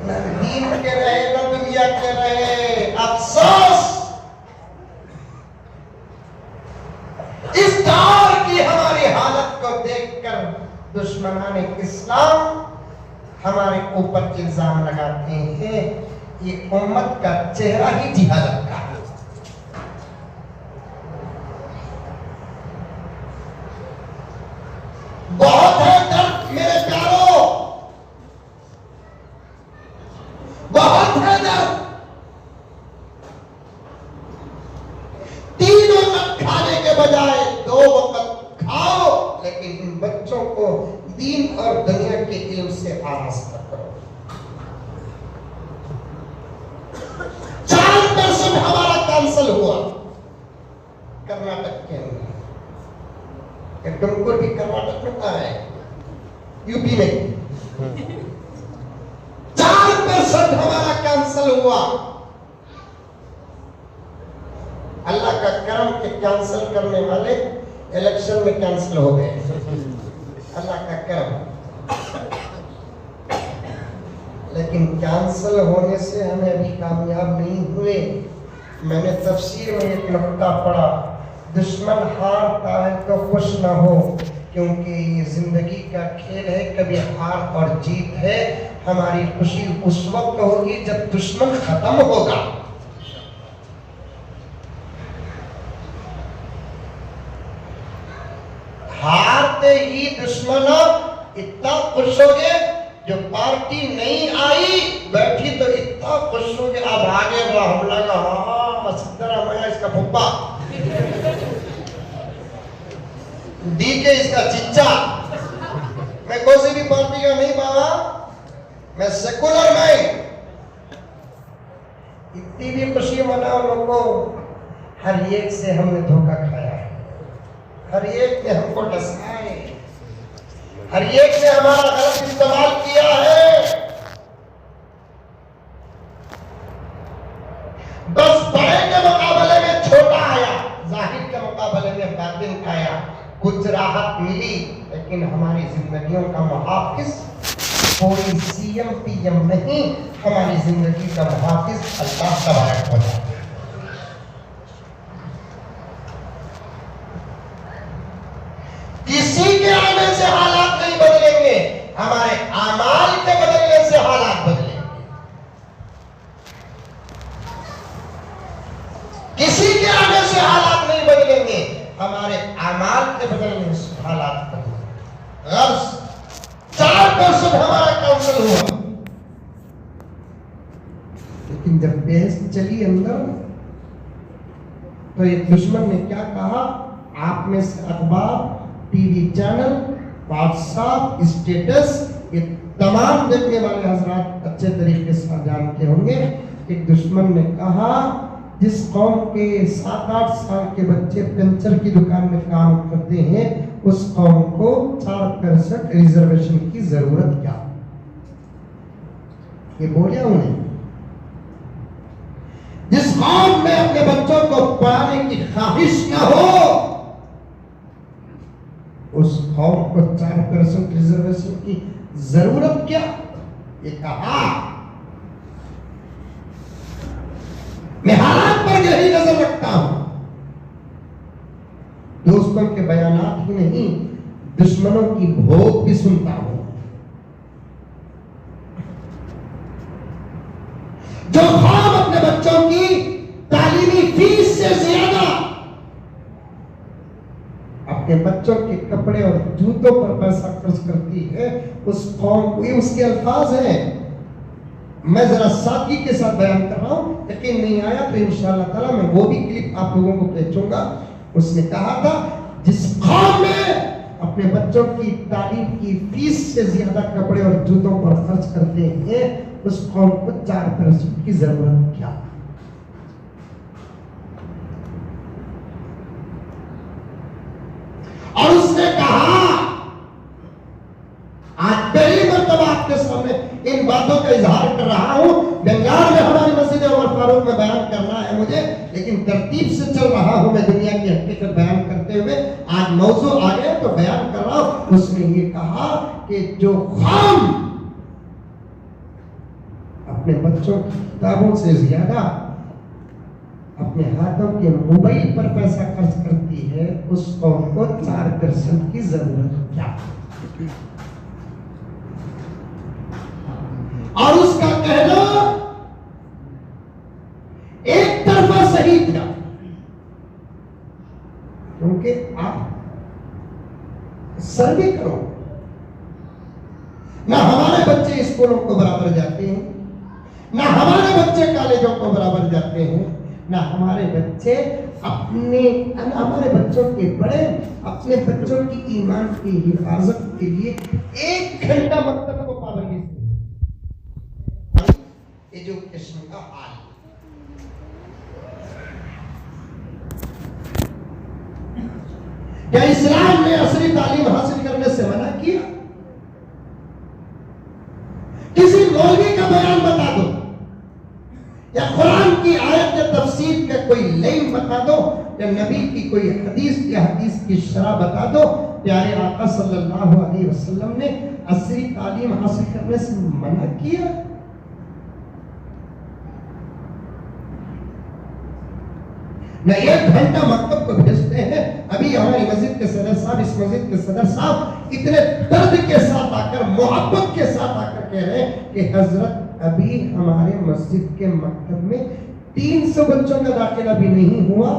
न दीन के रहे न दुनिया के रहे, अफसोस इस दौर की हमारी हालत को देखकर दुश्मनाने इस्लाम हमारे ऊपर इल्जाम लगाते हैं, ये उम्मत का चेहरा ही जिहालत का है। बहुत है दर्द मेरे प्यारों, बहुत है दर्द। 3 वक्त खाने के बजाय 2 वक्त खाओ, लेकिन इन बच्चों को दीन और दुनिया के इल्म से आरास्ता करो। 4% हमारा कैंसिल हुआ कर्नाटक के अंदर, डुमकुर भी कर्नाटक में था है, यूपी में 4% हमारा कैंसिल हुआ। अल्लाह का करम के कैंसिल करने वाले इलेक्शन में कैंसिल हो गए, अल्लाह का करम। लेकिन कैंसिल होने से हमें अभी कामयाब नहीं हुए। मैंने तफसीर में एक नुक्ता पढ़ा, दुश्मन हारता है तो खुश ना हो, क्योंकि ये जिंदगी का खेल है, कभी हार और जीत है। हमारी खुशी उस वक्त होगी जब दुश्मन खत्म होगा। हारते ही दुश्मन इतना खुश हो गए, जो पार्टी नहीं आई बैठी तो इतना खुश हो गया, अब आगे वो हमला का हाँ सिद्धरा मैं इसका फुप्पा, डीके इसका चिच्चा। मैं कोई भी पार्टी का नहीं बाबा, मैं सेकुलर में इतनी भी खुशी मनाओ लोगों, हर एक से हमने धोखा खाया है, हर एक ने हमको डसा है, हर एक ने हमारा गलत इस्तेमाल किया है। बस बड़े के मुकाबले में छोटा आया, जाहिर के मुकाबले में बातिन आया, कुछ राहत मिली, लेकिन हमारी जिंदगियों का मुहाफिज कोई सीएम पीएम नहीं, हमारी जिंदगी का मुहाफिज अल्लाह तबारक व तआला। किसी के आने से हालात नहीं बदलेंगे, हमारे आमाल के बदलने से हालात बदलेंगे। किसी के आने से हालात नहीं बदलेंगे, हमारे आमाल के बदलने से हालात बदलेंगे। गर्ज 4% हमारा काउंसिल हुआ, लेकिन जब बहस चली अंदर तो एक दुश्मन ने क्या कहा, आप में से अखबार, टीवी चैनल, व्हाट्सएप स्टेटस, ये तमाम देखने वाले हजरात अच्छे तरीके से जानते होंगे। एक दुश्मन ने कहा, जिस कौम के 7-8 साल के बच्चे पंचर की दुकान में काम करते हैं, उस कौम को 4% रिजर्वेशन की जरूरत क्या? ये बोलिया उन्हें। जिस कौम में अपने बच्चों को पढ़ाने की ख्वाहिश न हो, उस कौम को 4% रिजर्वेशन की जरूरत क्या? ये कहा। मैं हालात पर गहरी नजर रखता हूं, दोस्तों के बयानात ही नहीं, दुश्मनों की भोग भी सुनता हूं। जो कौम अपने बच्चों की तालीमी फीस से ज्यादा अपने बच्चों के कपड़े और जूतों पर पैसा खर्च करती है, उस कौम को, ये उसके अल्फाज हैं, मैं जरा सादगी के साथ बयान कर रहा हूं, यकीन नहीं आया तो इंशाअल्लाह ताला मैं वो भी क्लिप आप लोगों को भेजूंगा। उसने कहा था, जिस कौम में अपने बच्चों की तालीम की फीस से ज्यादा कपड़े और जूतों पर खर्च करते हैं, उस कौम को 4% की जरूरत क्या? और उसने कहा, आज पहली मर्तबा आपके सामने इन बातों का इजहार कर रहा हूं। बंगाल में हमारी मस्जिद उमर फारूक में बयान करना है मुझे, लेकिन तरतीब से चल रहा हूं मैं दुनिया की हकीकत बयान करते हुए। आज मौजू आ गया तो बयान कर रहा हूं। उसने ये कहा कि जो कौम अपने बच्चों की किताबों से ज्यादा अपने हाथों के मोबाइल पर पैसा खर्च करती है, उस कौम को 4% की जरूरत क्या? और उसका कहना एक तरफा सही था, क्योंकि आप सर्वे करो ना, हमारे बच्चे स्कूलों को बराबर जाते हैं, ना हमारे बच्चे कॉलेजों को बराबर जाते हैं, ना हमारे बच्चे हमारे बच्चों के बड़े अपने बच्चों की ईमान की हिफाजत के लिए 1 घंटा मकतब को पाबंदी से एजुकेशन का हाल। क्या इस्लाम ने असली तालीम हासिल करने से मना किया? किसी मौलवी का बयान बता दो, या कुरान की आयत या तफसीर का कोई लाइन बता दो, या नबी की कोई हदीस या हदीस की शरह बता दो। प्यारे आका सल्लल्लाहु अलैहि वसल्लम ने असली तालीम हासिल करने से मना किया? न 1 घंटा मकतब को भेजते हैं। अभी हमारी मस्जिद के सदर साहब, इस मस्जिद के सदर साहब इतने दर्द के साथ आकर, मोहब्बत के साथ आकर कह रहे हैं कि हजरत अभी हमारे मस्जिद के मकतब में 300 बच्चों का दाखिला भी नहीं हुआ,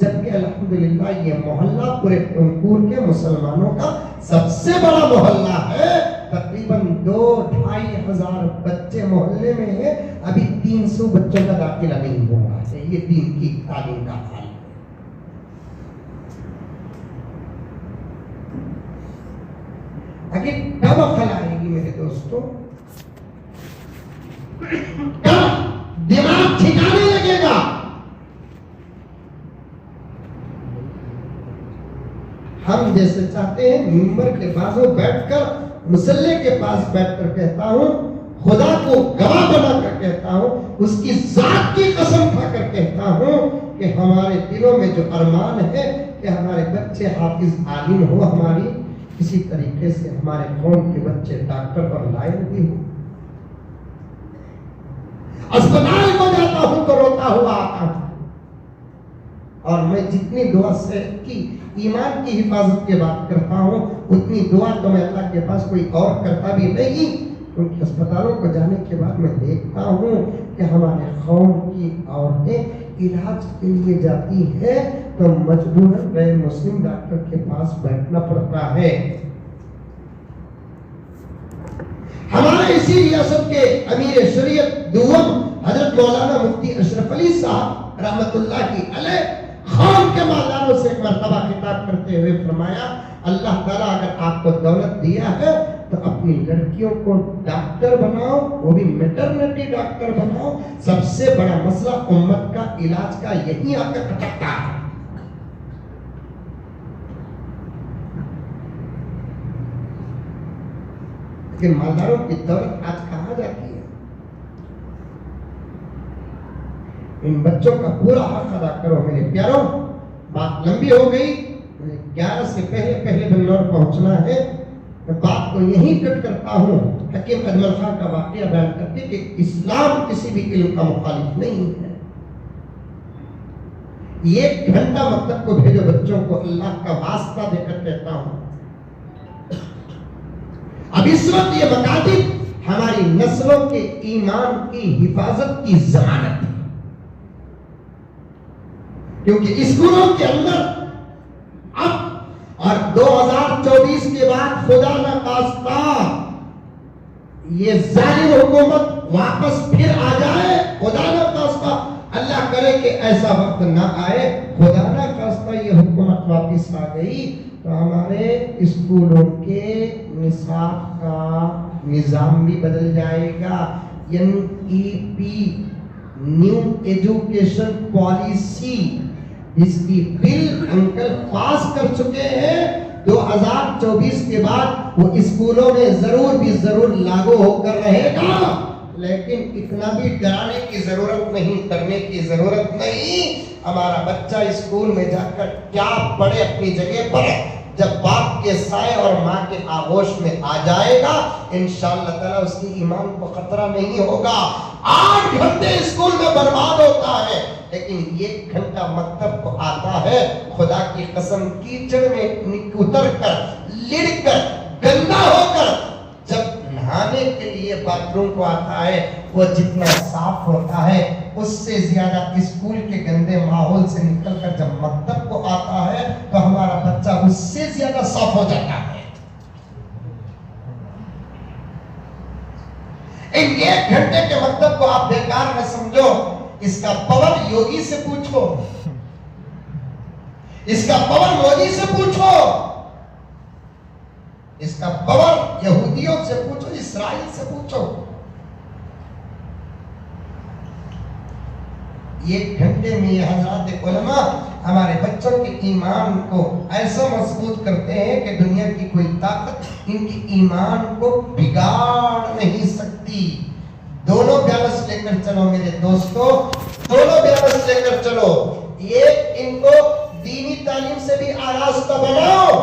जबकि अल्हम्दुलिल्लाह ये मोहल्ला पूरे टुमकुर के मुसलमानों का सबसे बड़ा मोहल्ला है। तकरीबन 2-2.5 हजार बच्चे मोहल्ले में हैं, अभी 300 बच्चों का दाखिला नहीं हुआ है। ये दीन की तालीम का हाल है। आगे कब अकल आएगी मेरे दोस्तों? कब दिमाग ठिकाने लगेगा? हम जैसे चाहते हैं मिंबर के बाजू बैठकर मुसल्ले के पास बैठकर कहता हूं, खुदा को गवाह बनाकर कहता हूं, उसकी जात की कसम खाकर कहता हूं कि हमारे दिलों में जो अरमान है कि हमारे बच्चे हाफिज आलिम हो, हमारी किसी तरीके से हमारे कौम के बच्चे डॉक्टर और लायक भी हो। अस्पताल को जाता हूं तो रोता हुआ आता हूं, और मैं जितनी दुआ से की ईमान की हिफाजत की बात करता हूं, उतनी दुआ तो मैं अल्लाह के पास कोई और करता भी नहीं, क्योंकि अस्पतालों को जाने के बाद मैं देखता हूं कि हमारे कौम की औरतें इलाज के लिए जाती है तो मजबूरन गैर मुस्लिम डॉक्टर के पास बैठना पड़ता है। हमारे इसी रियासत के अमीर शरीयत दुआम हजरत मौलाना मुफ्ती अशरफ अली साहब रहमतुल्लाहि अलैह खान के मादानों से एक मर्तबा खिताब करते हुए फरमाया, अल्लाह ताला अगर आपको दौलत दिया है तो अपनी लड़कियों को डॉक्टर बनाओ, वो भी मैटरनिटी डॉक्टर बनाओ। सबसे बड़ा मसला उम्मत का इलाज का यही आकर खटकता है। लेकिन मालदारों की दौलत आज कहां जाती है? इन बच्चों का पूरा हक अदा करो मेरे प्यारों। बात लंबी हो गई, 11 से पहले बंगलौर पहुंचना है। मैं बात को यहीं कट करता हूं। हकीम अजमल खान का वाकया बयान करते कि इस्लाम किसी भी इल्म का मुखालिफ नहीं है। 1 घंटा मकतब को भेजो बच्चों को, अल्लाह का वास्ता देकर कहता हूं। अब इस वक्त ये मकातिब हमारी नस्लों के ईमान की हिफाजत की जमानत है, क्योंकि स्कूलों के अंदर अब और 2024 के बाद खुदा न खास्ता ये जालिम हुकूमत वापस फिर आ जाए, खुदा न खास्ता, अल्लाह करे कि ऐसा वक्त ना आए, खुदा न खास्ता ये हुकूमत वापस आ गई तो हमारे स्कूलों के निसाब का निजाम भी बदल जाएगा। NEP न्यू एजुकेशन पॉलिसी, इसकी बिल अंकल पास कर चुके हैं। 2024 के बाद वो स्कूलों में जरूर लागू होकर रहेगा, लेकिन इतना भी डराने की जरूरत नहीं, करने की जरूरत नहीं। हमारा बच्चा स्कूल में जाकर क्या पढ़े अपनी जगह पर, जब बाप के साए और माँ के आगोश में आ जाएगा इंशाअल्लाह ताला उसकी ईमान को खतरा नहीं होगा। 8 घंटे स्कूल में बर्बाद होता है, लेकिन 1 घंटा मकतब को आता है। खुदा की कसम कीचड़ में उतर कर, लिड़ कर, गंदा होकर जब नहाने के लिए बाथरूम को आता है, वो जितना साफ होता है उससे ज्यादा स्कूल के गंदे माहौल से निकलकर जब मकतब को आता है तो हमारा बच्चा उससे ज्यादा साफ हो जाता है। इन 1 घंटे के मकतब को आप बेकार न समझो, इसका पावर योगी से पूछो, इसका पावर मोदी से पूछो, इसका पावर यहूदियों से पूछो, इस्राइल से पूछो। 1 घंटे में ये हज़रात उलमा हमारे बच्चों के ईमान को ऐसा मजबूत करते हैं कि दुनिया की कोई ताकत इनके ईमान को बिगाड़ नहीं सकती। दोनों बैलेंस लेकर चलो मेरे दोस्तों, दोनों बैलेंस लेकर चलो। एक इनको दीनी तालीम से भी आरास्ता बनाओ।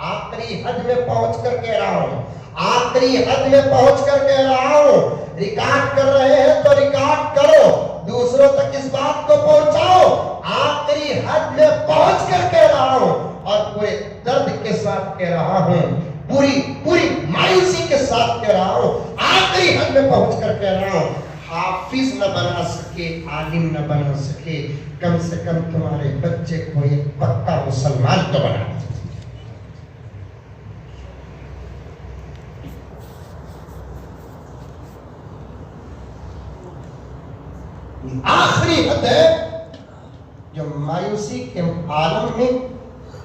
आखिरी हद में पहुंचकर कह रहा हूं, आखिरी हद में पहुंचकर कह रहा हूं, रिकॉर्ड कर रहे हैं तो रिकॉर्ड करो, दूसरों तक इस बात को पहुंचाओ। आखिरी हद में पहुंचकर कह रहा हूं और पूरे दर्द के साथ कह रहा हूं, पूरी मायूसी के साथ कह रहा हूं, आखिरी हद में पहुंचकर कह रहा हूं। हाफिज न बना सके, आलिम न बना सके, कम से कम तुम्हारे बच्चे को एक पक्का मुसलमान तो बना। आखिरी हद है जो मायूसी के आलम में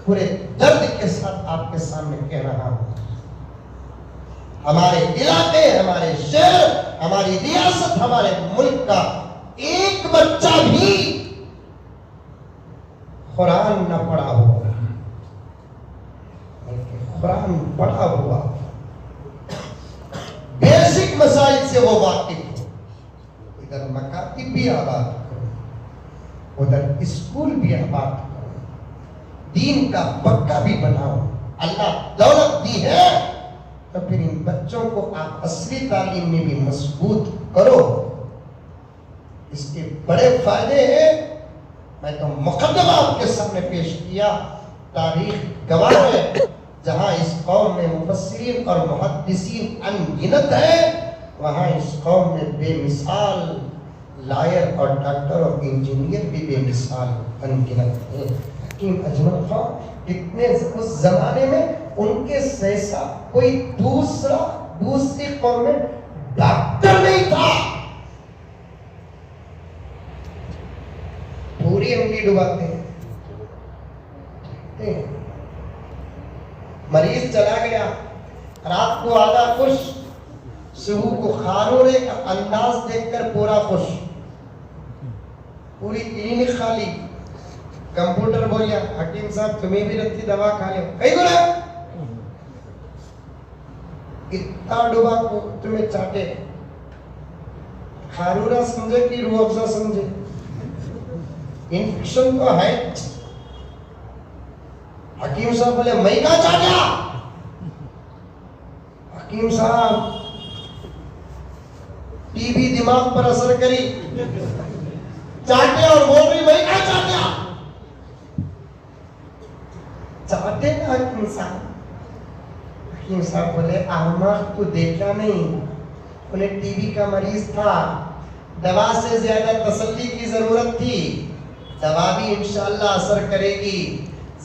पूरे दर्द के साथ आपके सामने कह रहा हूं। हमारे इलाके, हमारे शहर, हमारी रियासत, हमारे मुल्क का एक बच्चा भी कुरान न पढ़ा होगा, कुरान पढ़ा हुआ, बेसिक मसाइल से वो वाकिफ हो। इधर मकातिब भी आबाद करो, उधर स्कूल भी आबाद करो, दीन का पक्का भी बनाओ। अल्लाह दौलत दी है तो फिर इन बच्चों को आप असली तालीम में भी मजबूत करो। इसके बड़े फायदे हैं। मैं तो मुकद्दमा आपके सामने पेश किया, तारीख गवाह है। जहां इस कौम में मुफस्सिरीन और मुहद्दिसीन अनगिनत है, वहां इस कौम में बेमिसाल लायर और डॉक्टर और इंजीनियर भी बेमिसाल अनगिनत है। हकीम अजमल खान इतने उस जमाने में उनके जैसा कोई दूसरी कौम में डॉक्टर नहीं था। पूरी उंगली डुबाते हैं। मरीज चला गया, रात को आधा खुश, सुबह को खारोड़े का अंदाज देखकर पूरा खुश। पूरी क्लिनिक खाली। कंप्यूटर बोलिया, हकीम साहब तुम्हें भी रत्ती दवा खा लो। कहीं बोला इतना डुबा को तुम्हें चाटे। खारूरा समझे कि रूह अफ़ज़ा समझे? इन्फेक्शन तो है। हकीम साहब बोले मैं क्या चाटा? हकीम साहब टीबी दिमाग पर असर करी, चाटे और बोल रही मैं क्या चाटा? चाटे ना हकीम साहब। हकीम साहब बोले अहमद तू देखा नहीं, उन्हें टीबी का मरीज था, दवा से ज्यादा तसल्ली की जरूरत थी। दवा भी इंशाअल्लाह असर करेगी।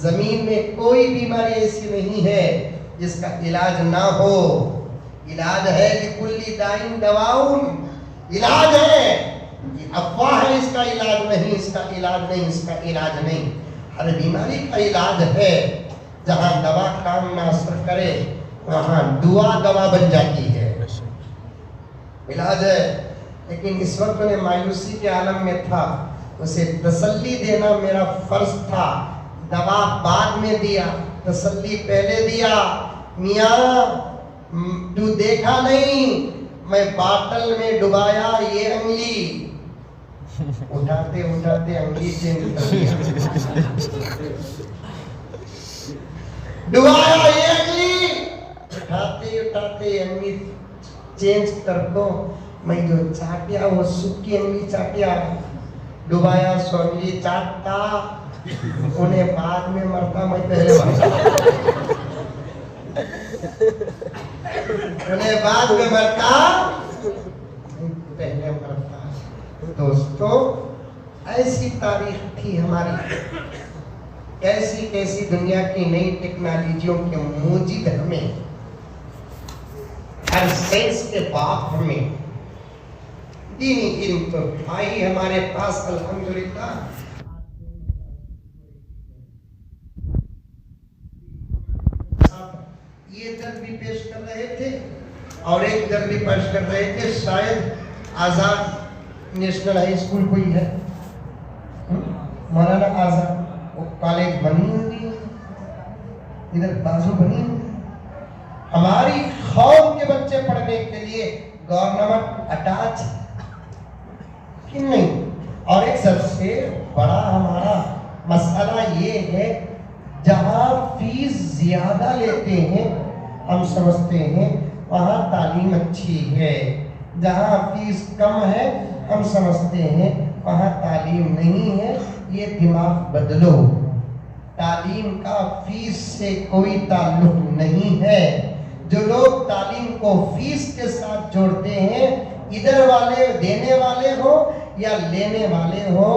जमीन में कोई बीमारी ऐसी नहीं है जिसका इलाज ना हो। इलाज है लिकुल्ली दाइन दवाउन। इलाज है, ये अफवाह है इसका इलाज नहीं, इसका इलाज नहीं, इसका इलाज नहीं। हर बीमारी का इलाज है। जहां दवा काम ना असर करे वहां दुआ दवा बन जाती है। इलाज है। लेकिन इस वक्त मैं मायूसी के आलम में था, उसे तसल्ली देना मेरा फर्ज था। दवा बाद में दिया, तसल्ली पहले दिया। मियाँ तू देखा नहीं, मैं बाटल में डुबाया ये अंगली। उठाते उठाते अंगली चेंज कर दिया। डुबाया ये अंगली, उठाते उठाते अंगली चेंज कर दो। मैं जो चाटिया वो सूखी अंगली चाटिया, डुबाया सो अंगली चाटता। उन्हें बाद में मरता, मैं पहले मरता। उन्हें बाद में मरता, पहले मरता। दोस्तों ऐसी तारीख थी हमारी। कैसी कैसी दुनिया की नई टेक्नोलॉजियों के मूजिद हमें, हर सेंस के बाप हमें। दीनी इल्म तो भाई हमारे पास अल्हम्दुलिल्लाह। ये दर्द भी पेश कर रहे थे और एक दर्द भी पेश कर रहे थे। शायद आजाद नेशनल हाई स्कूल कोई है, मौलाना आजाद, वो कॉलेज बनी हुई, इधर बाजू बनी हुई। हमारी कौम के बच्चे पढ़ने के लिए गवर्नमेंट अटैच कि नहीं। और एक सबसे बड़ा हमारा मसला ये है, जहां फीस ज्यादा लेते हैं हम समझते हैं वहां तालीम अच्छी है, जहां फीस कम है हम समझते हैं वहां तालीम नहीं है। ये दिमाग बदलो। तालीम का फीस से कोई ताल्लुक नहीं है। जो लोग तालीम को फीस के साथ जोड़ते हैं, इधर वाले देने वाले हो या लेने वाले हो,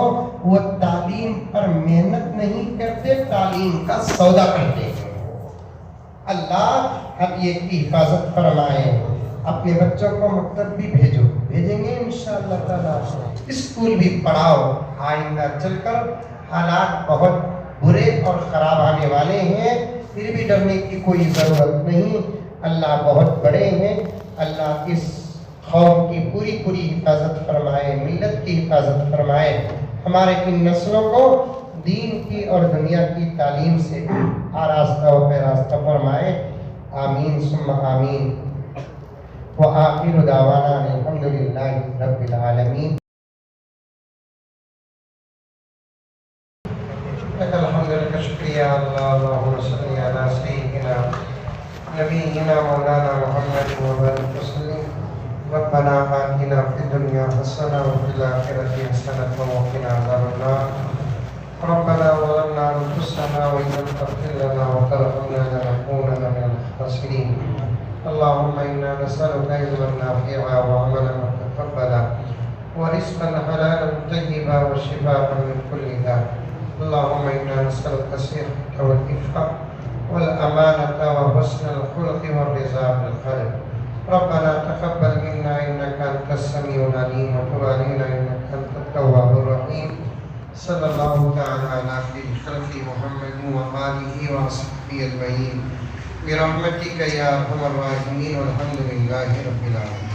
वो तालीम पर मेहनत नहीं करते, तालीम का सौदा करते हैं। अल्लाह अब ये की हिफाजत फरमाए। अपने बच्चों को मकतब भी भेजेंगे इंशाअल्लाह ताला, स्कूल भी पढ़ाओ। आइंदा चलकर हालात बहुत बुरे और खराब आने वाले हैं, फिर भी डरने की कोई ज़रूरत नहीं। अल्लाह बहुत बड़े हैं। अल्लाह इस कौम की पूरी पूरी हिफाजत फरमाए, मिल्लत की हिफाजत फरमाए। हमारे इन नस्लों को दीन की और दुनिया की तालीम से आरास्ता व पैरास्ता फरमाए। आमीन सुम्मा आमीन। व आखिर दावाना अल्हम्दुलिल्लाहि रब्बिल आलमीन। अल्हम्दुलिल्लाह, शुक्रिया अल्लाह। अल्लाहुम्मा सल्ली अला सय्यिदिना नबीना मौलाना मुहम्मद व बारिक वसल्लिम। रब्बना आतिना फिद दुनिया हसना व फिल आखिरति हसनतन व क़िना अज़ाबन्नार। रब्बना ज़लमना अनफुसना व इन लम तग़फिर लना व तरहमना लनकूनन्ना मिनल ख़ासिरीन। अल्लाहुम्मा इन्ना नसअलुका इल्मन नाफ़िअन व अमलन मुतक़ब्बला व रिज़्क़न हलालन तय्यिबा व शिफ़ाअन मिन कुल्लि दा। अल्लाहुम्मा इन्ना नसअलुका सिहहता वल इफ़्फ़ा वल अमानता व हुस्नल खुल्क़ि व रिज़ा बिल क़ल्ब। रब्बना तक़ब्बल मिन्ना इन्नका अंतस समीउल अलीम व तुब अलैना इन्नका अंतत तव्वाबुर रहीम। सल्लल्लाहु तआला अला खैरिल ख़ल्क़ि मुहम्मदिन व आलिहि व अस्हाबिहि अजमईन बिरहमतिका या अरहमर राहिमीन। वल्हम्दुलिल्लाहि रब्बिल आलमीन।